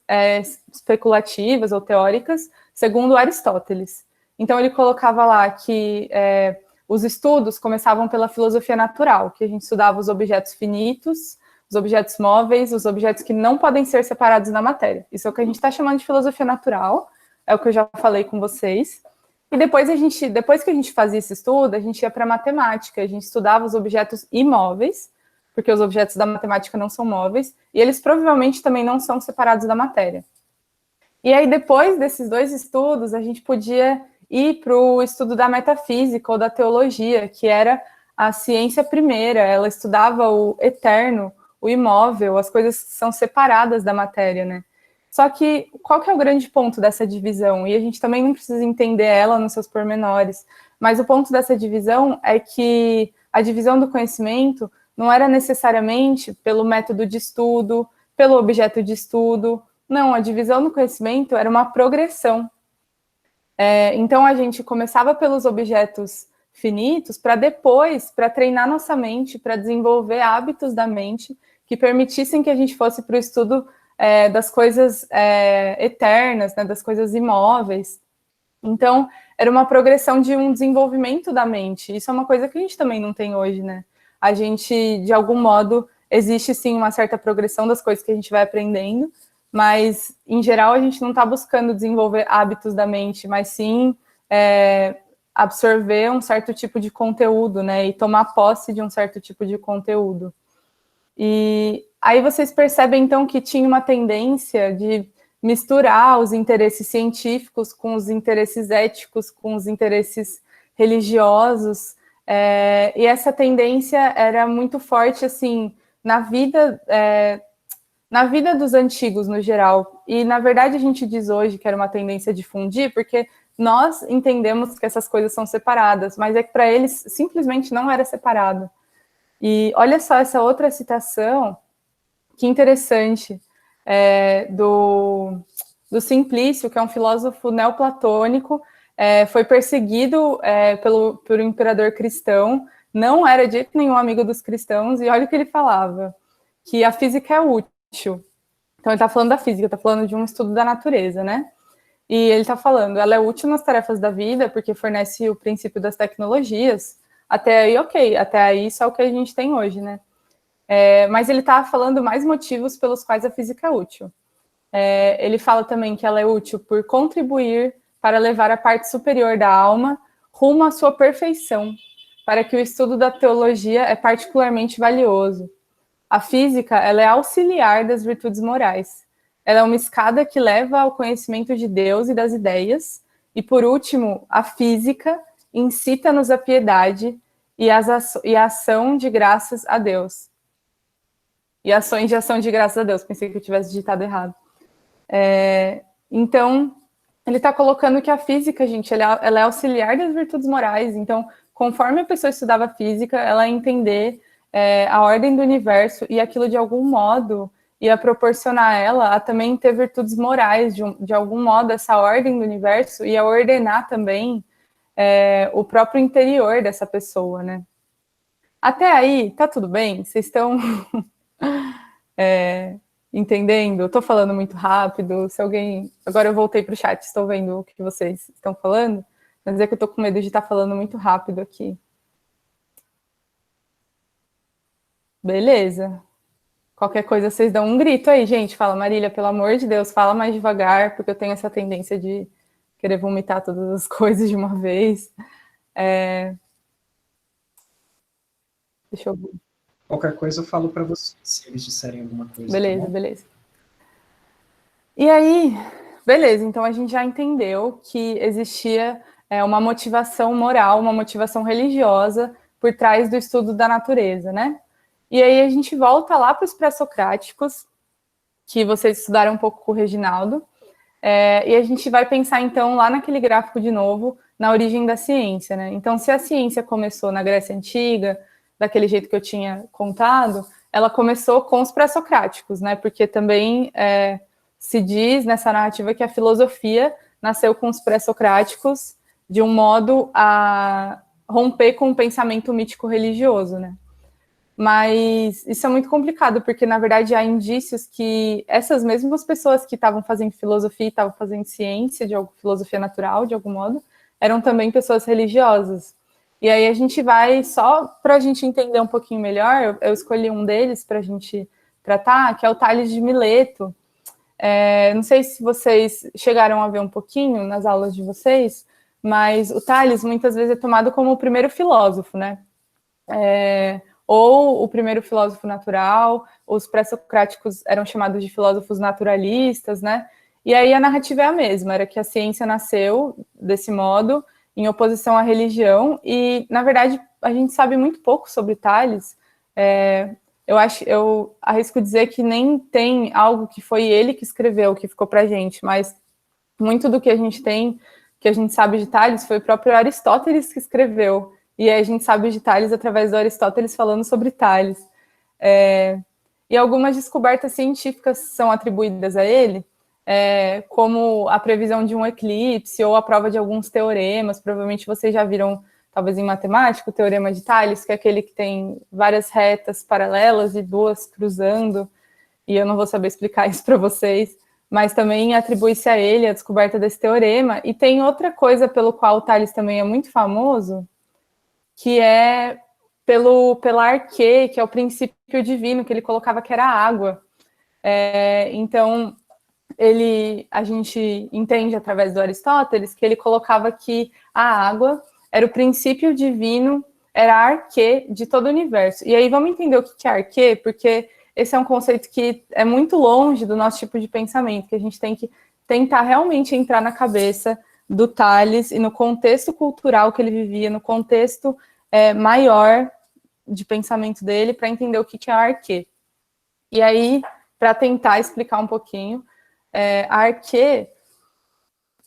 especulativas ou teóricas, segundo Aristóteles. Então, ele colocava lá que os estudos começavam pela filosofia natural, que a gente estudava os objetos finitos, os objetos móveis, os objetos que não podem ser separados da matéria. Isso é o que a gente está chamando de filosofia natural, é o que eu já falei com vocês. E depois que a gente fazia esse estudo, a gente ia para a matemática, a gente estudava os objetos imóveis, porque os objetos da matemática não são móveis, e eles provavelmente também não são separados da matéria. E aí, depois desses dois estudos, a gente podia ir para o estudo da metafísica ou da teologia, que era a ciência primeira. Ela estudava o eterno, o imóvel, as coisas que são separadas da matéria, né? Só que, qual que é o grande ponto dessa divisão? E a gente também não precisa entender ela nos seus pormenores, mas o ponto dessa divisão é que a divisão do conhecimento não era necessariamente pelo método de estudo, pelo objeto de estudo. Não, a divisão do conhecimento era uma progressão. Então, a gente começava pelos objetos finitos para treinar nossa mente, para desenvolver hábitos da mente que permitissem que a gente fosse para o estudo das coisas eternas, né, das coisas imóveis. Então, era uma progressão de um desenvolvimento da mente. Isso é uma coisa que a gente também não tem hoje, né? A gente, de algum modo, existe sim uma certa progressão das coisas que a gente vai aprendendo, mas, em geral, a gente não está buscando desenvolver hábitos da mente, mas sim absorver um certo tipo de conteúdo, né? E tomar posse de um certo tipo de conteúdo. E aí vocês percebem, então, que tinha uma tendência de misturar os interesses científicos com os interesses éticos, com os interesses religiosos, e essa tendência era muito forte, assim, na vida dos antigos, no geral. E, na verdade, a gente diz hoje que era uma tendência de fundir, porque nós entendemos que essas coisas são separadas, mas é que para eles simplesmente não era separado. E olha só essa outra citação, que interessante, do Simplício, que é um filósofo neoplatônico, foi perseguido pelo imperador cristão, não era de jeito nenhum amigo dos cristãos, e olha o que ele falava, que a física é útil. Então ele está falando da física, está falando de um estudo da natureza, né? E ele está falando, ela é útil nas tarefas da vida, porque fornece o princípio das tecnologias. Até aí, ok, até aí isso é o que a gente tem hoje, né? Mas ele está falando mais motivos pelos quais a física é útil. Ele fala também que ela é útil por contribuir para levar a parte superior da alma rumo à sua perfeição, para que o estudo da teologia é particularmente valioso. A física, ela é auxiliar das virtudes morais. Ela é uma escada que leva ao conhecimento de Deus e das ideias. E, por último, a física incita-nos à piedade e a ação de graças a Deus. E ações de ação de graças a Deus. Pensei que eu tivesse digitado errado. Então, ele está colocando que a física, gente, ela é auxiliar das virtudes morais. Então, conforme a pessoa estudava física, ela ia entender a ordem do universo e aquilo, de algum modo, ia proporcionar a ela a também ter virtudes morais. De algum modo, essa ordem do universo ia ordenar também o próprio interior dessa pessoa, né? Até aí, tá tudo bem? Vocês estão entendendo? Eu tô falando muito rápido. Se alguém... Agora eu voltei pro chat, estou vendo o que vocês estão falando, mas é que eu tô com medo de estar falando muito rápido aqui. Beleza. Qualquer coisa, vocês dão um grito aí, gente. Fala, Marília, pelo amor de Deus, fala mais devagar, porque eu tenho essa tendência de querer vomitar todas as coisas de uma vez. Deixa eu ver. Qualquer coisa eu falo para vocês, se eles disserem alguma coisa. Beleza, tá bom? beleza. E aí, beleza, então a gente já entendeu que existia uma motivação moral, uma motivação religiosa por trás do estudo da natureza, né? E aí a gente volta lá para os pré-socráticos, que vocês estudaram um pouco com o Reginaldo, e a gente vai pensar, então, lá naquele gráfico de novo, na origem da ciência, né? Então, se a ciência começou na Grécia Antiga, daquele jeito que eu tinha contado, ela começou com os pré-socráticos, né? Porque também se diz nessa narrativa que a filosofia nasceu com os pré-socráticos de um modo a romper com o pensamento mítico religioso, né? Mas isso é muito complicado, porque, na verdade, há indícios que essas mesmas pessoas que estavam fazendo filosofia, estavam fazendo ciência, filosofia natural, de algum modo, eram também pessoas religiosas. E aí a gente vai, só para a gente entender um pouquinho melhor, eu escolhi um deles para a gente tratar, que é o Tales de Mileto. Não sei se vocês chegaram a ver um pouquinho nas aulas de vocês, mas o Tales muitas vezes é tomado como o primeiro filósofo, né? Ou o primeiro filósofo natural, os pré-socráticos eram chamados de filósofos naturalistas, né? E aí a narrativa é a mesma, era que a ciência nasceu desse modo, em oposição à religião, e, na verdade, a gente sabe muito pouco sobre Tales. Eu arrisco dizer que nem tem algo que foi ele que escreveu, que ficou pra gente, mas muito do que a gente tem, que a gente sabe de Tales, foi o próprio Aristóteles que escreveu. E a gente sabe de Tales através do Aristóteles falando sobre Tales. E algumas descobertas científicas são atribuídas a ele. como a previsão de um eclipse ou a prova de alguns teoremas. Provavelmente vocês já viram, talvez em matemática, o teorema de Tales, que é aquele que tem várias retas paralelas e duas cruzando, e eu não vou saber explicar isso para vocês, mas também atribui-se a ele a descoberta desse teorema. E tem outra coisa pelo qual o Tales também é muito famoso, que é pela arquê, que é o princípio divino, que ele colocava que era a água. Então, a gente entende através do Aristóteles que ele colocava que a água era o princípio divino, era a arquê de todo o universo. E aí vamos entender o que é arquê, porque esse é um conceito que é muito longe do nosso tipo de pensamento, que a gente tem que tentar realmente entrar na cabeça do Tales e no contexto cultural que ele vivia, no contexto maior de pensamento dele, para entender o que é a arquê. E aí, para tentar explicar um pouquinho, a arquê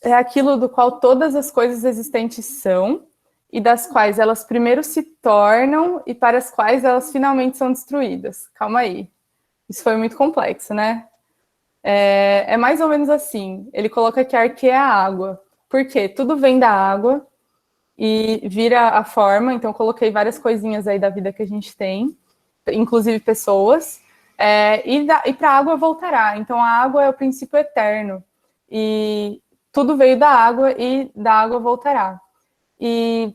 é aquilo do qual todas as coisas existentes são, e das quais elas primeiro se tornam e para as quais elas finalmente são destruídas. Calma aí. Isso foi muito complexo, né? É mais ou menos assim. Ele coloca que a arquê é a água. Por quê? Tudo vem da água e vira a forma. Então, eu coloquei várias coisinhas aí da vida que a gente tem, inclusive pessoas. E para a água voltará. Então, a água é o princípio eterno. E tudo veio da água e da água voltará. E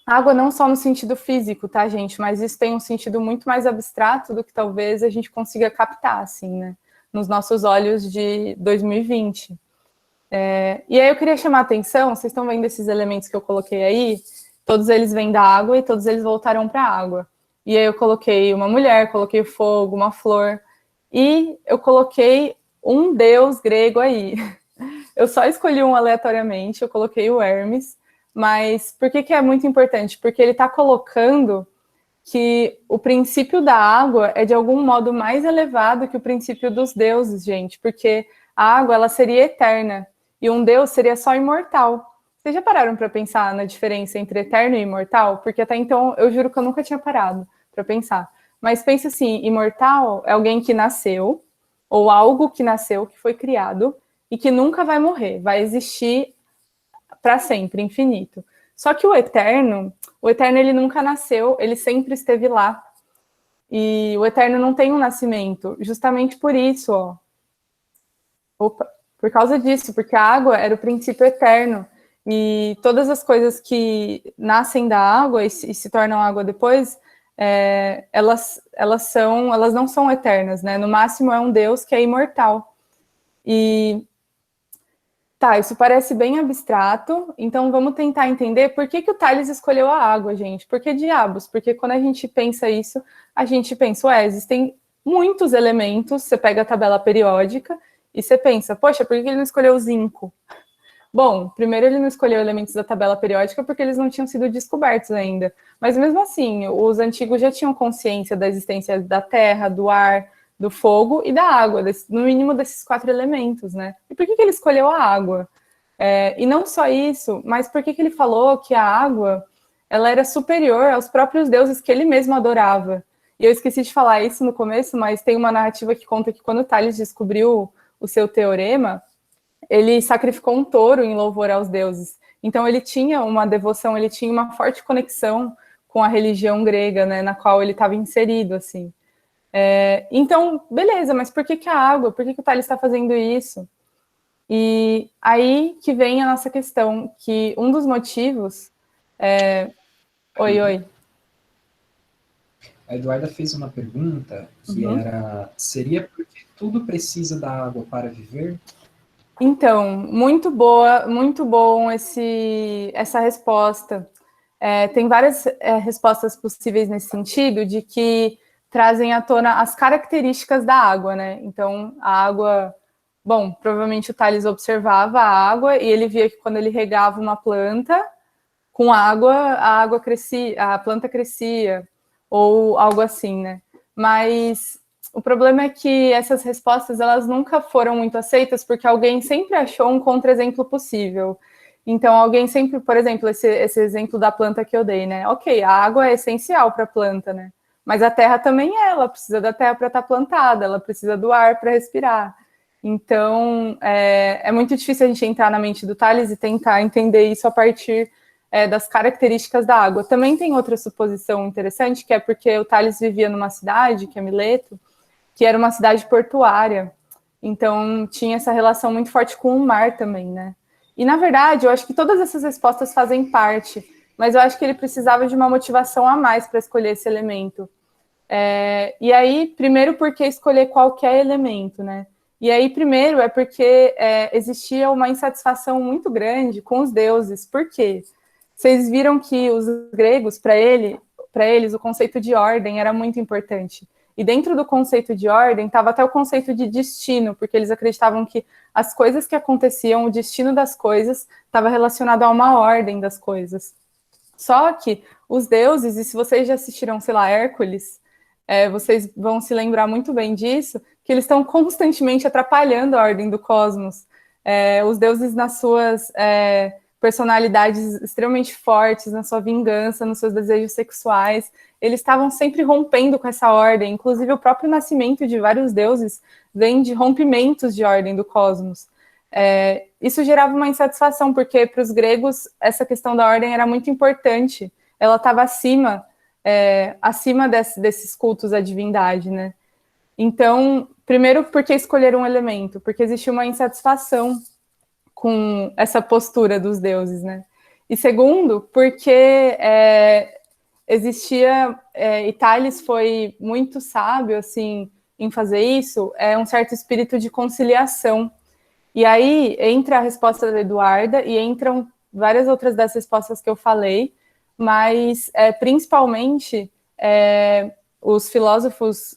água não só no sentido físico, tá, gente? Mas isso tem um sentido muito mais abstrato do que talvez a gente consiga captar, assim, né? Nos nossos olhos de 2020. E aí eu queria chamar a atenção, vocês estão vendo esses elementos que eu coloquei aí? Todos eles vêm da água e todos eles voltarão para a água. E aí eu coloquei uma mulher, coloquei fogo, uma flor, e eu coloquei um deus grego aí. Eu só escolhi um aleatoriamente, eu coloquei o Hermes. Mas por que é muito importante? Porque ele está colocando que o princípio da água é de algum modo mais elevado que o princípio dos deuses, gente, porque a água ela seria eterna e um deus seria só imortal. Vocês já pararam para pensar na diferença entre eterno e imortal? Porque até então eu juro que eu nunca tinha parado para pensar. Mas pensa assim, imortal é alguém que nasceu, ou algo que nasceu, que foi criado, e que nunca vai morrer, vai existir para sempre, infinito. Só que o eterno ele nunca nasceu, ele sempre esteve lá. E o eterno não tem um nascimento, justamente por isso, ó. Por causa disso, porque a água era o princípio eterno. E todas as coisas que nascem da água e se tornam água depois, elas não são eternas, né? No máximo é um Deus que é imortal. E tá, isso parece bem abstrato, então vamos tentar entender por que o Tales escolheu a água, gente. Por que diabos? Porque quando a gente pensa isso, a gente pensa, existem muitos elementos, você pega a tabela periódica e você pensa, poxa, por que ele não escolheu o zinco? Bom, primeiro ele não escolheu elementos da tabela periódica porque eles não tinham sido descobertos ainda. Mas mesmo assim, os antigos já tinham consciência da existência da terra, do ar, do fogo e da água, no mínimo desses 4 elementos, né? E por que ele escolheu a água? E não só isso, mas por que ele falou que a água ela era superior aos próprios deuses que ele mesmo adorava? E eu esqueci de falar isso no começo, mas tem uma narrativa que conta que quando Tales descobriu o seu teorema, ele sacrificou um touro em louvor aos deuses. Então ele tinha uma devoção, ele tinha uma forte conexão com a religião grega, né, na qual ele estava inserido, assim. Então, beleza, mas por que a água? Por que o Tales está fazendo isso? E aí que vem a nossa questão, que um dos motivos... Oi. A Eduarda fez uma pergunta que era, seria porque tudo precisa da água para viver? Então, muito bom essa resposta. Tem várias respostas possíveis nesse sentido, de que trazem à tona as características da água, né? Então, a água... Bom, provavelmente o Tales observava a água e ele via que quando ele regava uma planta com água, a água crescia, a planta crescia, ou algo assim, né? Mas o problema é que essas respostas, elas nunca foram muito aceitas, porque alguém sempre achou um contra-exemplo possível. Então, alguém sempre, por exemplo, esse exemplo da planta que eu dei, né? Ok, a água é essencial para a planta, né? Mas a terra também ela precisa da terra para estar plantada, ela precisa do ar para respirar. Então, é muito difícil a gente entrar na mente do Tales e tentar entender isso a partir das características da água. Também tem outra suposição interessante, que é porque o Tales vivia numa cidade, que é Mileto, que era uma cidade portuária. Então, tinha essa relação muito forte com o mar também, né? E, na verdade, eu acho que todas essas respostas fazem parte, mas eu acho que ele precisava de uma motivação a mais para escolher esse elemento. E aí, primeiro, porque escolher qualquer elemento, né? E aí, primeiro, é porque existia uma insatisfação muito grande com os deuses. Por quê? Vocês viram que os gregos, para eles, o conceito de ordem era muito importante. E dentro do conceito de ordem estava até o conceito de destino, porque eles acreditavam que as coisas que aconteciam, o destino das coisas, estava relacionado a uma ordem das coisas. Só que os deuses, e se vocês já assistiram, sei lá, Hércules, vocês vão se lembrar muito bem disso, que eles estão constantemente atrapalhando a ordem do cosmos. Os deuses, nas suas personalidades extremamente fortes, na sua vingança, nos seus desejos sexuais, eles estavam sempre rompendo com essa ordem. Inclusive, o próprio nascimento de vários deuses vem de rompimentos de ordem do cosmos. Isso gerava uma insatisfação, porque para os gregos essa questão da ordem era muito importante. Ela estava acima desses cultos à divindade, né? Então, primeiro, porque escolher um elemento? Porque existia uma insatisfação com essa postura dos deuses, né? E segundo, porque existia, e Tales foi muito sábio, assim, em fazer isso, um certo espírito de conciliação. E aí entra a resposta da Eduarda e entram várias outras das respostas que eu falei, mas principalmente os filósofos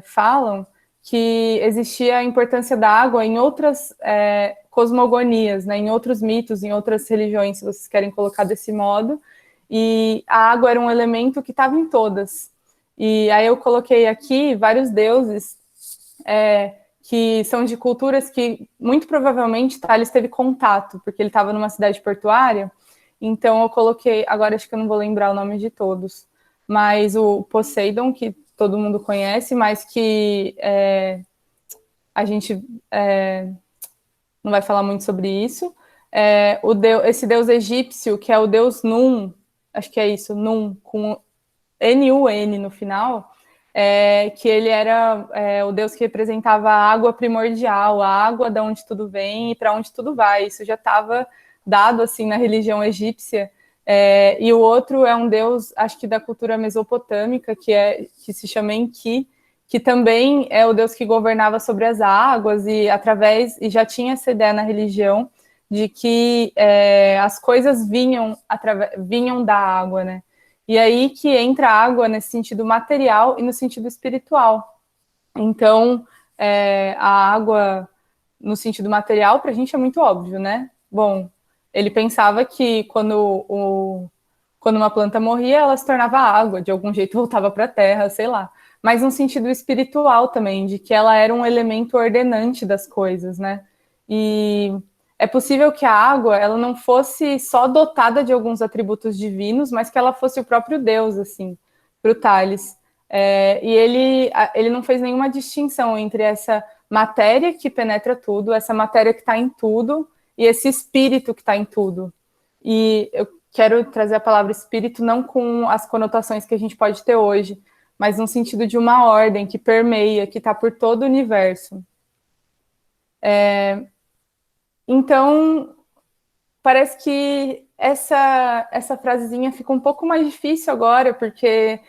falam que existia a importância da água em outras cosmogonias, né, em outros mitos, em outras religiões, se vocês querem colocar desse modo, e a água era um elemento que estava em todas. E aí eu coloquei aqui vários deuses que são de culturas que, muito provavelmente, Tales teve contato, porque ele estava numa cidade portuária, então eu coloquei, agora acho que eu não vou lembrar o nome de todos, mas o Poseidon, que todo mundo conhece, mas que a gente não vai falar muito sobre isso. Esse deus egípcio, que é o deus Nun, acho que é isso, Nun, com N-U-N no final, que ele era o deus que representava a água primordial, a água de onde tudo vem e para onde tudo vai. Isso já estava dado assim na religião egípcia. E o outro é um deus, acho que da cultura mesopotâmica, que se chama Enki, que também é o deus que governava sobre as águas e já tinha essa ideia na religião de que as coisas vinham da água, né? E aí que entra a água nesse sentido material e no sentido espiritual. Então, a água no sentido material, para a gente é muito óbvio, né? Bom, ele pensava que quando uma planta morria, ela se tornava água, de algum jeito voltava para a terra, sei lá. Mas no sentido espiritual também, de que ela era um elemento ordenante das coisas, né? E é possível que a água ela não fosse só dotada de alguns atributos divinos, mas que ela fosse o próprio Deus, assim, para o Tales. E ele não fez nenhuma distinção entre essa matéria que penetra tudo, essa matéria que está em tudo, e esse espírito que está em tudo. E eu quero trazer a palavra espírito não com as conotações que a gente pode ter hoje, mas no sentido de uma ordem que permeia, que está por todo o universo. Então, parece que essa frasezinha fica um pouco mais difícil agora, porque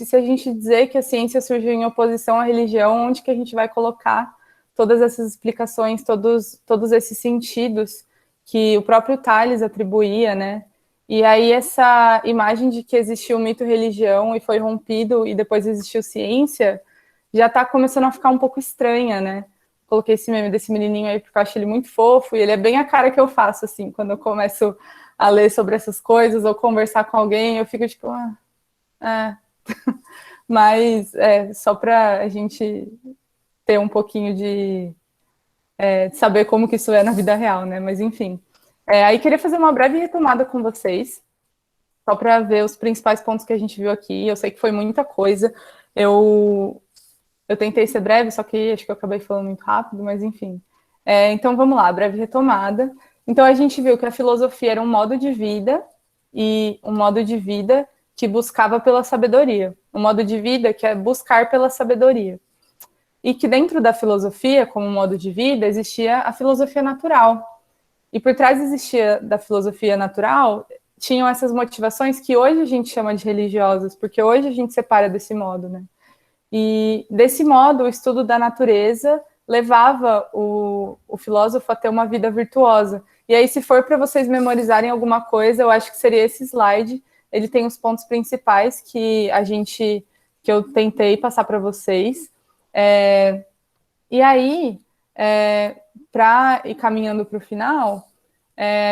se a gente dizer que a ciência surgiu em oposição à religião, onde que a gente vai colocar todas essas explicações, todos esses sentidos que o próprio Tales atribuía, né? E aí essa imagem de que existiu mito religião e foi rompido e depois existiu ciência, já está começando a ficar um pouco estranha, né? Coloquei esse meme desse menininho aí porque eu acho ele muito fofo, e ele é bem a cara que eu faço, assim, quando eu começo a ler sobre essas coisas ou conversar com alguém, eu fico tipo, Mas só para a gente ter um pouquinho de saber como que isso é na vida real, né? Mas enfim. Aí queria fazer uma breve retomada com vocês, só para ver os principais pontos que a gente viu aqui. Eu sei que foi muita coisa. Eu Eu tentei ser breve, só que acho que eu acabei falando muito rápido, mas enfim. Então vamos lá, breve retomada. Então a gente viu que a filosofia era um modo de vida, e um modo de vida que buscava pela sabedoria. Um modo de vida que é buscar pela sabedoria. E que dentro da filosofia, como modo de vida, existia a filosofia natural. E por trás da filosofia natural, tinham essas motivações que hoje a gente chama de religiosas, porque hoje a gente separa desse modo, né? E desse modo, o estudo da natureza levava o filósofo a ter uma vida virtuosa. E aí, se for para vocês memorizarem alguma coisa, eu acho que seria esse slide. Ele tem os pontos principais que eu tentei passar para vocês. E aí, para ir caminhando para o final,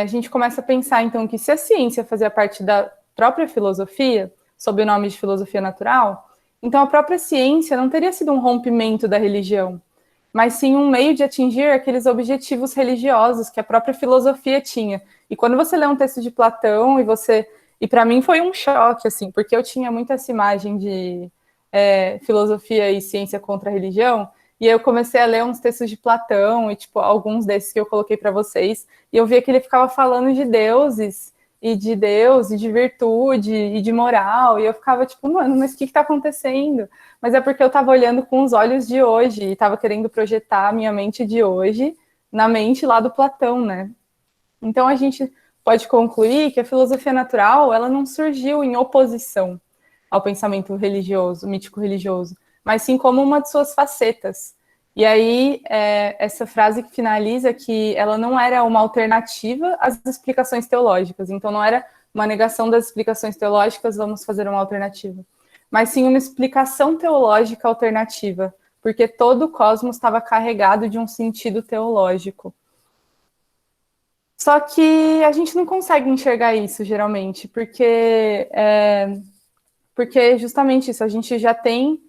a gente começa a pensar, então, que se a ciência fazia parte da própria filosofia, sob o nome de filosofia natural, então a própria ciência não teria sido um rompimento da religião, mas sim um meio de atingir aqueles objetivos religiosos que a própria filosofia tinha. E quando você lê um texto de Platão, e para mim foi um choque, assim, porque eu tinha muito essa imagem de filosofia e ciência contra a religião, e aí eu comecei a ler uns textos de Platão, e tipo, alguns desses que eu coloquei para vocês, e eu via que ele ficava falando de deuses, e de Deus, e de virtude, e de moral, e eu ficava tipo, mano, mas o que está acontecendo? Mas é porque eu estava olhando com os olhos de hoje, e estava querendo projetar a minha mente de hoje na mente lá do Platão, né? Então a gente pode concluir que a filosofia natural, ela não surgiu em oposição ao pensamento religioso, mítico-religioso, mas sim como uma de suas facetas. E aí, essa frase que finaliza que ela não era uma alternativa às explicações teológicas, então não era uma negação das explicações teológicas, vamos fazer uma alternativa, mas sim uma explicação teológica alternativa, porque todo o cosmos estava carregado de um sentido teológico. Só que a gente não consegue enxergar isso, geralmente, porque justamente isso, a gente já tem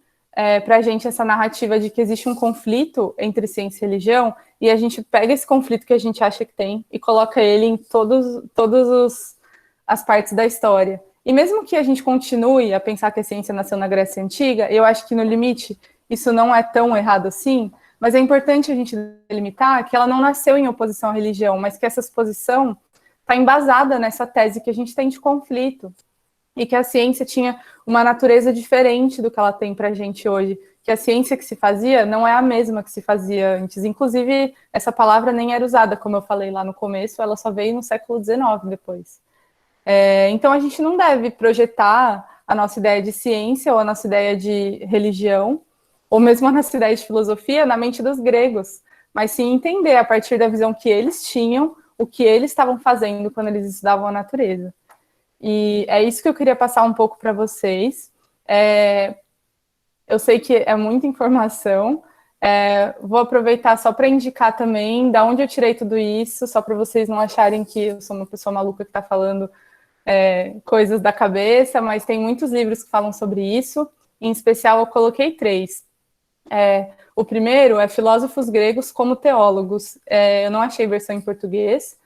para a gente essa narrativa de que existe um conflito entre ciência e religião, e a gente pega esse conflito que a gente acha que tem e coloca ele em todas as partes da história. E mesmo que a gente continue a pensar que a ciência nasceu na Grécia Antiga, eu acho que no limite isso não é tão errado assim, mas é importante a gente delimitar que ela não nasceu em oposição à religião, mas que essa exposição está embasada nessa tese que a gente tem de conflito, e que a ciência tinha uma natureza diferente do que ela tem para a gente hoje, que a ciência que se fazia não é a mesma que se fazia antes. Inclusive, essa palavra nem era usada, como eu falei lá no começo, ela só veio no século XIX depois. Então, a gente não deve projetar a nossa ideia de ciência ou a nossa ideia de religião, ou mesmo a nossa ideia de filosofia na mente dos gregos, mas sim entender, a partir da visão que eles tinham, o que eles estavam fazendo quando eles estudavam a natureza. E é isso que eu queria passar um pouco para vocês. Eu sei que é muita informação. Vou aproveitar só para indicar também da onde eu tirei tudo isso, só para vocês não acharem que eu sou uma pessoa maluca que está falando coisas da cabeça, mas tem muitos livros que falam sobre isso. Em especial, eu coloquei 3. O primeiro é Filósofos Gregos como Teólogos. Eu não achei versão em português,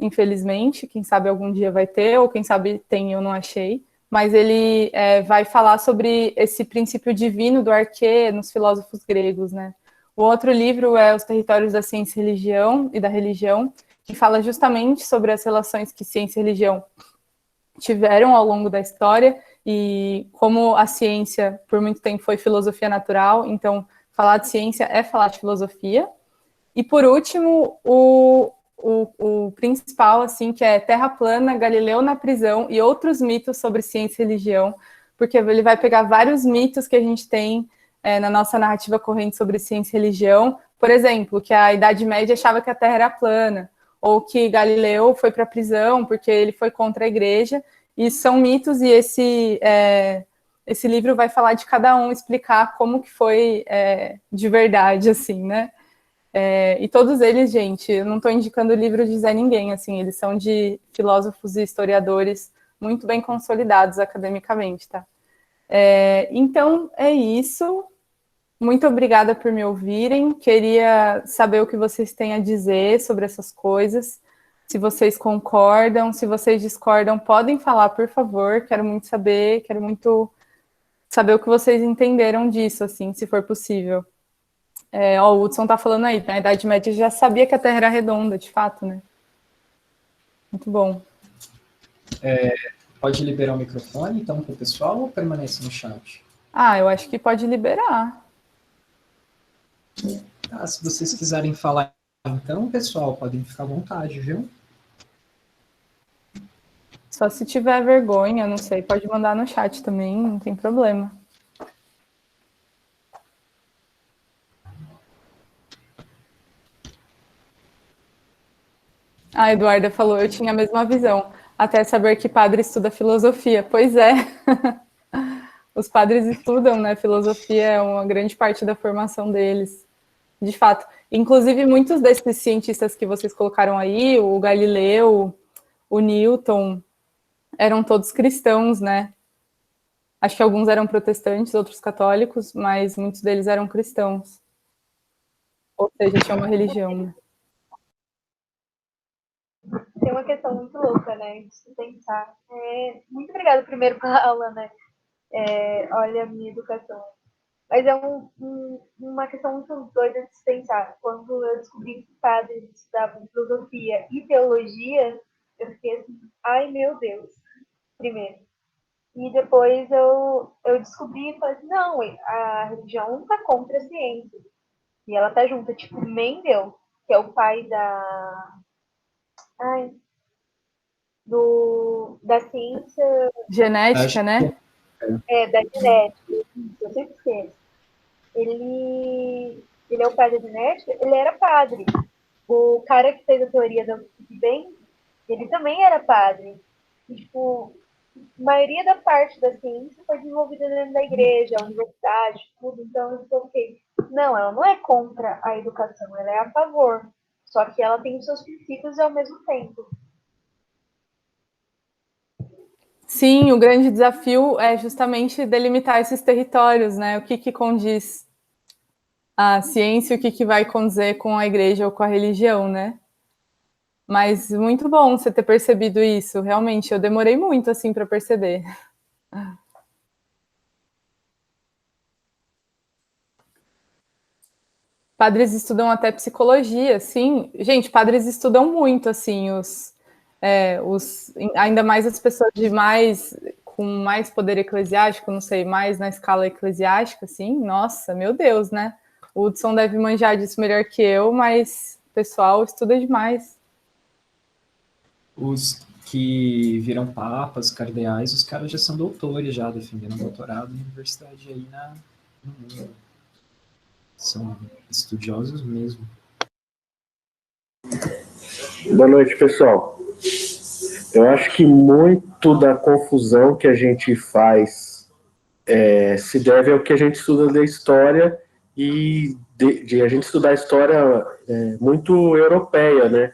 infelizmente, quem sabe algum dia vai ter, ou quem sabe tem, eu não achei, mas ele vai falar sobre esse princípio divino do arquê nos filósofos gregos, né? O outro livro é Os Territórios da Ciência e da Religião, que fala justamente sobre as relações que ciência e religião tiveram ao longo da história, e como a ciência, por muito tempo, foi filosofia natural, então falar de ciência é falar de filosofia. E, por último, o principal, assim, que é Terra Plana, Galileu na Prisão e outros mitos sobre ciência e religião, porque ele vai pegar vários mitos que a gente tem na nossa narrativa corrente sobre ciência e religião. Por exemplo, que a Idade Média achava que a Terra era plana, ou que Galileu foi para a prisão porque ele foi contra a igreja, e são mitos, e esse livro vai falar de cada um, explicar como que foi de verdade, assim, né? E todos eles, gente, eu não estou indicando o livro de Zé Ninguém, assim, eles são de filósofos e historiadores muito bem consolidados academicamente, tá? Então, é isso. Muito obrigada por me ouvirem. Queria saber o que vocês têm a dizer sobre essas coisas. Se vocês concordam, se vocês discordam, podem falar, por favor. Quero muito saber, quero muito saber o que vocês entenderam disso, assim, se for possível. O Hudson tá falando aí, na Idade Média já sabia que a Terra era redonda, de fato, né? Muito bom. Pode liberar o microfone, então, para o pessoal ou permanece no chat? Eu acho que pode liberar. Tá, se vocês quiserem falar, então, pessoal, podem ficar à vontade, viu? Só se tiver vergonha, não sei, pode mandar no chat também, não tem problema. A Eduarda falou, eu tinha a mesma visão, até saber que padre estuda filosofia. Pois é, os padres estudam, né? Filosofia é uma grande parte da formação deles, de fato. Inclusive, muitos desses cientistas que vocês colocaram aí, o Galileu, o Newton, eram todos cristãos, né? Acho que alguns eram protestantes, outros católicos, mas muitos deles eram cristãos. Ou seja, tinha uma religião, né? Tem uma questão muito louca, né, de se pensar. Muito obrigada primeiro pela aula, né? Olha a minha educação. Mas é uma questão muito doida de se pensar. Quando eu descobri que padres estudavam filosofia e teologia, eu fiquei assim, ai meu Deus, primeiro. E depois eu descobri e falei assim, não, a religião não está contra a ciência. E ela tá junto, tipo Mendel, que é o pai da ciência... Genética, né? Da genética. Eu sempre esqueço. Ele é o pai da genética, ele era padre. O cara que fez a teoria do Big Bang, ele também era padre. E, tipo, a maioria da parte da ciência foi desenvolvida dentro da igreja, a universidade, tudo. Então, eu coloquei, não, ela não é contra a educação, ela é a favor. Só que ela tem os seus princípios ao mesmo tempo. Sim, o grande desafio é justamente delimitar esses territórios, né? O que condiz a ciência e o que vai condizer com a igreja ou com a religião, né? Mas muito bom você ter percebido isso. Realmente, eu demorei muito assim para perceber. Padres estudam até psicologia, sim. Gente, padres estudam muito, assim, ainda mais as pessoas com mais poder eclesiástico, não sei, mais na escala eclesiástica, assim, nossa, meu Deus, né? O Hudson deve manjar disso melhor que eu, mas o pessoal estuda demais. Os que viram papas, cardeais, os caras já são doutores, já defendendo doutorado na universidade aí no mundo. São estudiosos mesmo. Boa noite, pessoal. Eu acho que muito da confusão que a gente faz se deve ao que a gente estuda da história e de a gente estudar a história muito europeia, né?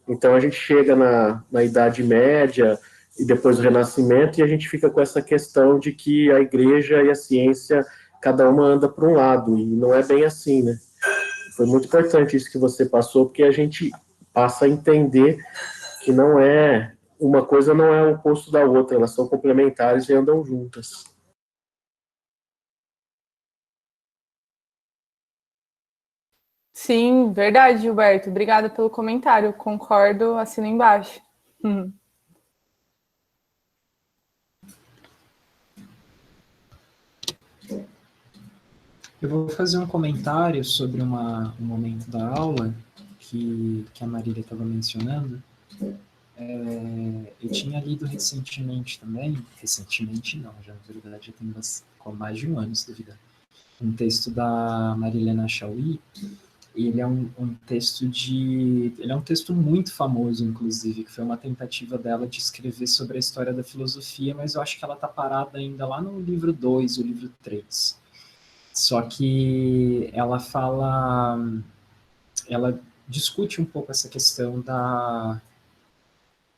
Então a gente chega na Idade Média e depois do Renascimento e a gente fica com essa questão de que a igreja e a ciência, cada uma anda para um lado, e não é bem assim, né? Foi muito importante isso que você passou, porque a gente passa a entender que uma coisa não é o oposto da outra, elas são complementares e andam juntas. Sim, verdade, Gilberto. Obrigada pelo comentário. Concordo, assino embaixo. Eu vou fazer um comentário sobre um momento da aula que a Marília estava mencionando. Eu tinha lido recentemente também, recentemente não, já na verdade já tem mais de um ano essa vida, um texto da Marilena Chauí. Ele é um texto muito famoso, inclusive, que foi uma tentativa dela de escrever sobre a história da filosofia, mas eu acho que ela está parada ainda lá no livro 2, o livro 3. Só que ela discute um pouco essa questão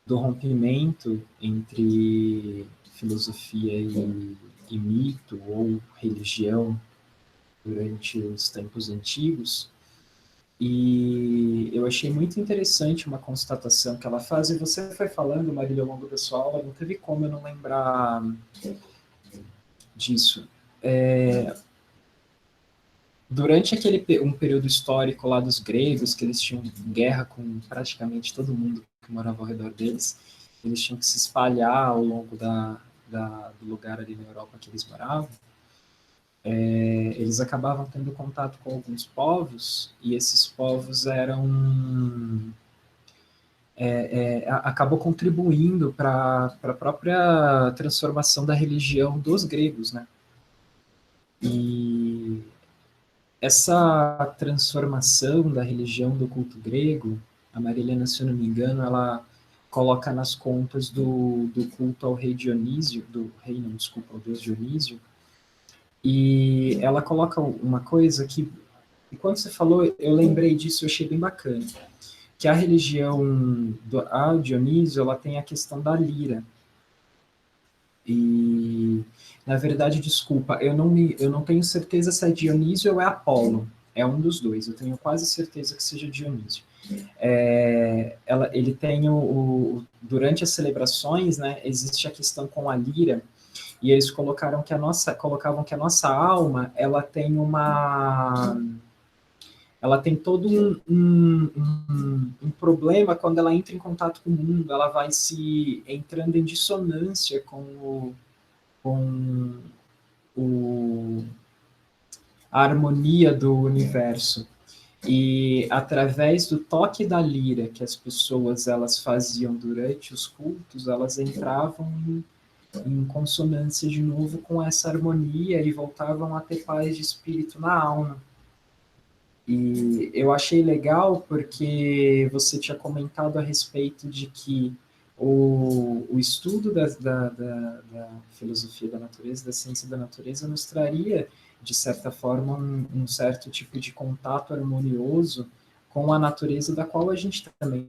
do rompimento entre filosofia e mito ou religião durante os tempos antigos. E eu achei muito interessante uma constatação que ela faz, e você foi falando, Marília, ao longo da sua aula, não teve como eu não lembrar disso. durante um período histórico lá dos gregos, que eles tinham guerra com praticamente todo mundo que morava ao redor deles, eles tinham que se espalhar ao longo do lugar ali na Europa que eles moravam, eles acabavam tendo contato com alguns povos, e esses povos acabou contribuindo para a própria transformação da religião dos gregos, né? E essa transformação da religião do culto grego, a Marilena, se eu não me engano, ela coloca nas contas do culto ao rei Dionísio, ao deus Dionísio, e ela coloca uma coisa que, enquanto você falou, eu lembrei disso, eu achei bem bacana, que a religião a Dionísio, ela tem a questão da lira. E, na verdade, desculpa, eu não tenho certeza se é Dionísio ou é Apolo. É um dos dois, eu tenho quase certeza que seja Dionísio. Ele tem durante as celebrações, né, existe a questão com a lira, e eles colocavam que a nossa alma, ela tem todo um problema quando ela entra em contato com o mundo, ela vai se entrando em dissonância com a harmonia do universo. E através do toque da lira que as pessoas elas faziam durante os cultos, elas entravam em consonância de novo com essa harmonia e voltavam a ter paz de espírito na alma. E eu achei legal porque você tinha comentado a respeito de que o estudo da filosofia da natureza, da ciência da natureza, nos traria, de certa forma, um certo tipo de contato harmonioso com a natureza da qual a gente também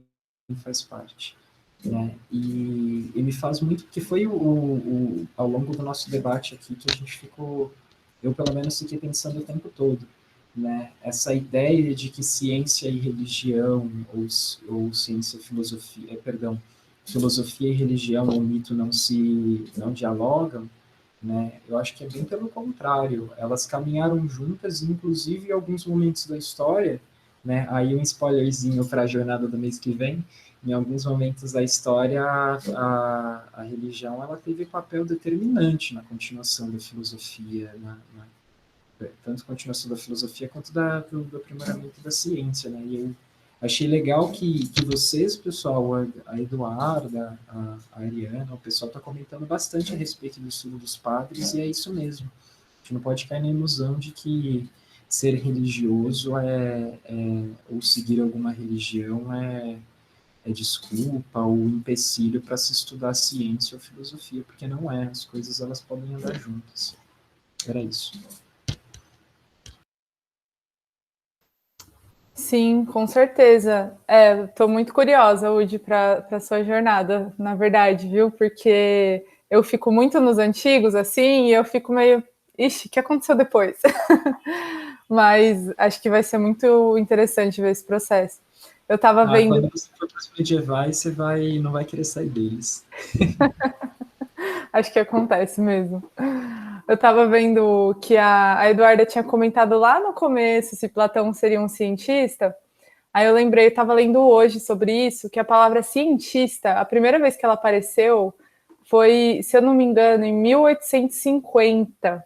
faz parte. Né? E me faz muito, porque foi ao longo do nosso debate aqui que a gente ficou, eu pelo menos fiquei pensando o tempo todo, né? Essa ideia de que ciência e religião, ou ciência e filosofia, filosofia e religião ou mito não dialogam, né? Eu acho que é bem pelo contrário, elas caminharam juntas, inclusive em alguns momentos da história, né? Aí um spoilerzinho para a jornada do mês que vem. Em alguns momentos da história, a religião ela teve papel determinante na continuação da filosofia, tanto a continuação da filosofia quanto do aprimoramento da ciência, né? E eu achei legal que vocês, pessoal, a Eduarda, a Ariana, o pessoal está comentando bastante a respeito do estudo dos padres, e é isso mesmo. A gente não pode cair na ilusão de que ser religioso ou seguir alguma religião é desculpa ou empecilho para se estudar ciência ou filosofia, porque não é, as coisas elas podem andar juntas. Era isso. Sim, com certeza. Estou muito curiosa, Udi, para a sua jornada, na verdade, viu? Porque eu fico muito nos antigos, assim, e eu fico meio... Ixi, o que aconteceu depois? Mas acho que vai ser muito interessante ver esse processo. Eu estava vendo... Quando você for para os medievais, você não vai querer sair deles. Acho que acontece mesmo. Eu estava vendo que a Eduarda tinha comentado lá no começo se Platão seria um cientista. Aí eu lembrei, eu estava lendo hoje sobre isso, que a palavra cientista, a primeira vez que ela apareceu foi, se eu não me engano, em 1850,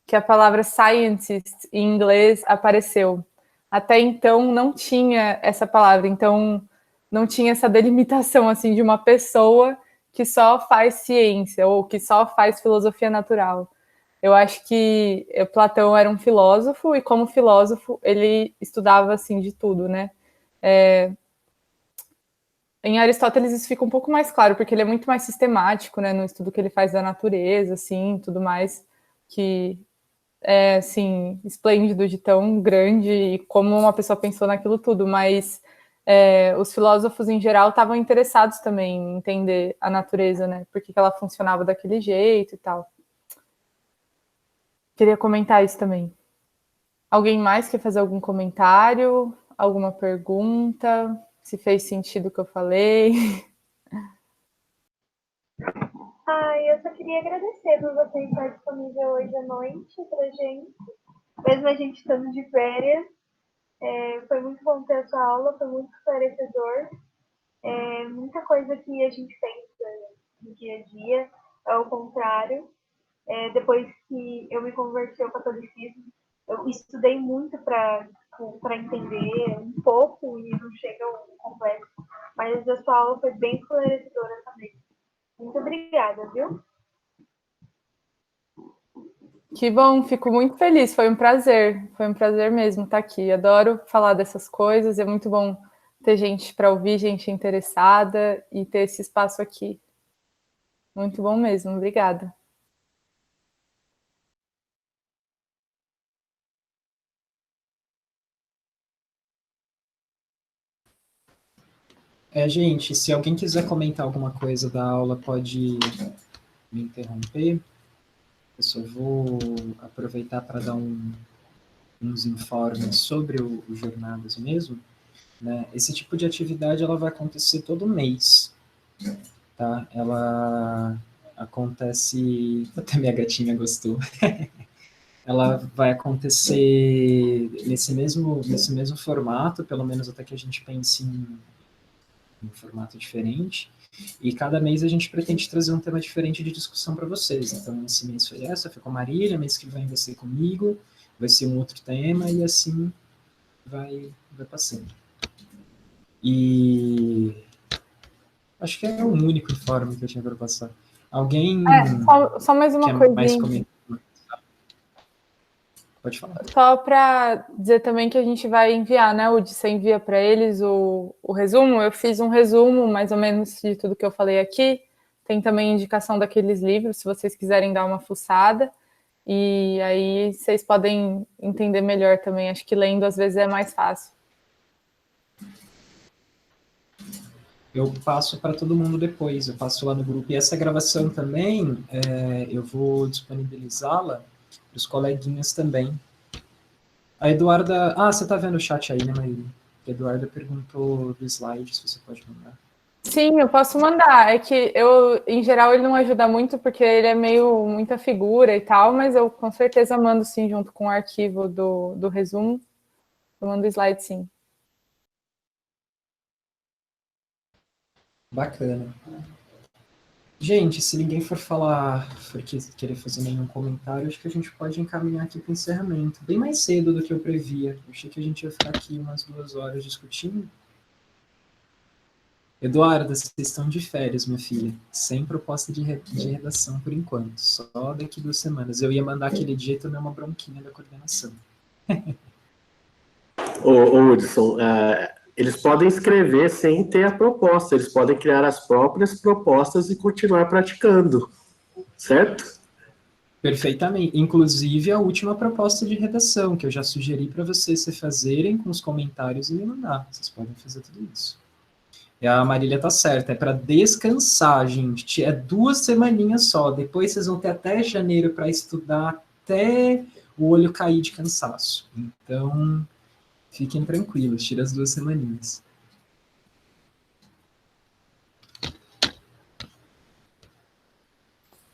que a palavra scientist em inglês apareceu. Até então não tinha essa palavra, então não tinha essa delimitação assim de uma pessoa que só faz ciência ou que só faz filosofia natural. Eu acho que Platão era um filósofo e, como filósofo, ele estudava assim de tudo, né? Em Aristóteles isso fica um pouco mais claro, porque ele é muito mais sistemático, né, no estudo que ele faz da natureza, assim, tudo mais, que é, assim, esplêndido de tão grande e como uma pessoa pensou naquilo tudo, mas os filósofos em geral estavam interessados também em entender a natureza, né? Por que ela funcionava daquele jeito e tal. Queria comentar isso também. Alguém mais quer fazer algum comentário? Alguma pergunta? Se fez sentido o que eu falei? Eu só queria agradecer por você estar disponível hoje à noite pra gente, mesmo a gente estando de férias. Foi muito bom ter a sua aula, foi muito esclarecedor. Muita coisa que a gente pensa no dia a dia é o contrário. Depois que eu me converti ao catolicismo, eu estudei muito para entender um pouco e não chega ao completo, mas a sua aula foi bem esclarecedora também. Muito obrigada, viu? Que bom, fico muito feliz, foi um prazer mesmo estar aqui. Adoro falar dessas coisas, é muito bom ter gente para ouvir, gente interessada e ter esse espaço aqui. Muito bom mesmo, obrigada. Gente, se alguém quiser comentar alguma coisa da aula, pode me interromper. Eu só vou aproveitar para dar uns informes sobre o Jornadas mesmo. Né? Esse tipo de atividade ela vai acontecer todo mês. Tá? Ela acontece... Até minha gatinha gostou. Ela vai acontecer nesse mesmo formato, pelo menos até que a gente pense em um formato diferente. E cada mês a gente pretende trazer um tema diferente de discussão para vocês. Então, esse mês foi com a Marília, mês que vem vai ser comigo, vai ser um outro tema, e assim vai passando. E acho que é o único informe que eu tinha para passar. Alguém só mais uma quer mais coisinha. comentar? Pode falar. Só para dizer também que a gente vai enviar, né, Udi? Você envia para eles o resumo. Eu fiz um resumo, mais ou menos, de tudo que eu falei aqui. Tem também indicação daqueles livros, se vocês quiserem dar uma fuçada. E aí vocês podem entender melhor também. Acho que lendo, às vezes, é mais fácil. Eu passo para todo mundo depois, eu passo lá no grupo. E essa gravação também, eu vou disponibilizá-la para os coleguinhas também. A Eduarda... você está vendo o chat aí, né, Maíra? A Eduarda perguntou do slide, se você pode mandar. Sim, eu posso mandar. É que em geral, ele não ajuda muito, porque ele é muita figura e tal, mas eu com certeza mando sim, junto com o arquivo do resumo. Eu mando o slide, sim. Bacana. Gente, se ninguém for querer fazer nenhum comentário, acho que a gente pode encaminhar aqui para o encerramento. Bem mais cedo do que eu previa. Eu achei que a gente ia ficar aqui umas 2 horas discutindo. Eduarda, vocês estão de férias, minha filha. Sem proposta de redação por enquanto. Só daqui 2 semanas. Eu ia mandar aquele dia e tomei uma bronquinha da coordenação. Hudson, eles podem escrever sem ter a proposta, eles podem criar as próprias propostas e continuar praticando, certo? Perfeitamente. Inclusive a última proposta de redação, que eu já sugeri para vocês se fazerem com os comentários e me mandar. Vocês podem fazer tudo isso. E a Marília tá certa, é para descansar, gente. É 2 semaninhas só. Depois vocês vão ter até janeiro para estudar, até o olho cair de cansaço. Então, fiquem tranquilos, tira as 2 semaninhas.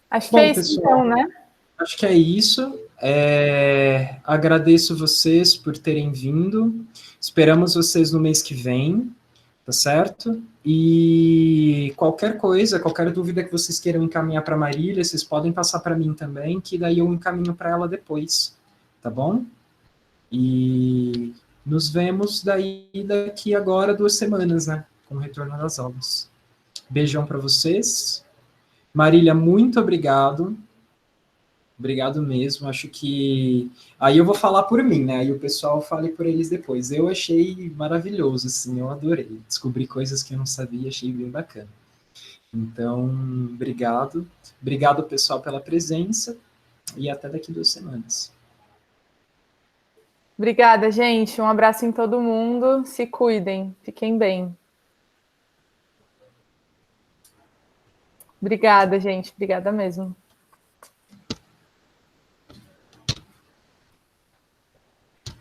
Acho que é isso, pessoal, então, né? Acho que é isso. Agradeço vocês por terem vindo. Esperamos vocês no mês que vem, tá certo? E qualquer coisa, qualquer dúvida que vocês queiram encaminhar para a Marília, vocês podem passar para mim também, que daí eu encaminho para ela depois, tá bom? E nos vemos daqui agora 2 semanas, né? Com o retorno das aulas. Beijão para vocês. Marília, muito obrigado. Obrigado mesmo. Acho que... Aí eu vou falar por mim, né? Aí o pessoal fale por eles depois. Eu achei maravilhoso, assim. Eu adorei. Descobri coisas que eu não sabia, achei bem bacana. Então, obrigado. Obrigado, pessoal, pela presença. E até daqui 2 semanas. Obrigada, gente. Um abraço em todo mundo. Se cuidem. Fiquem bem. Obrigada, gente. Obrigada mesmo.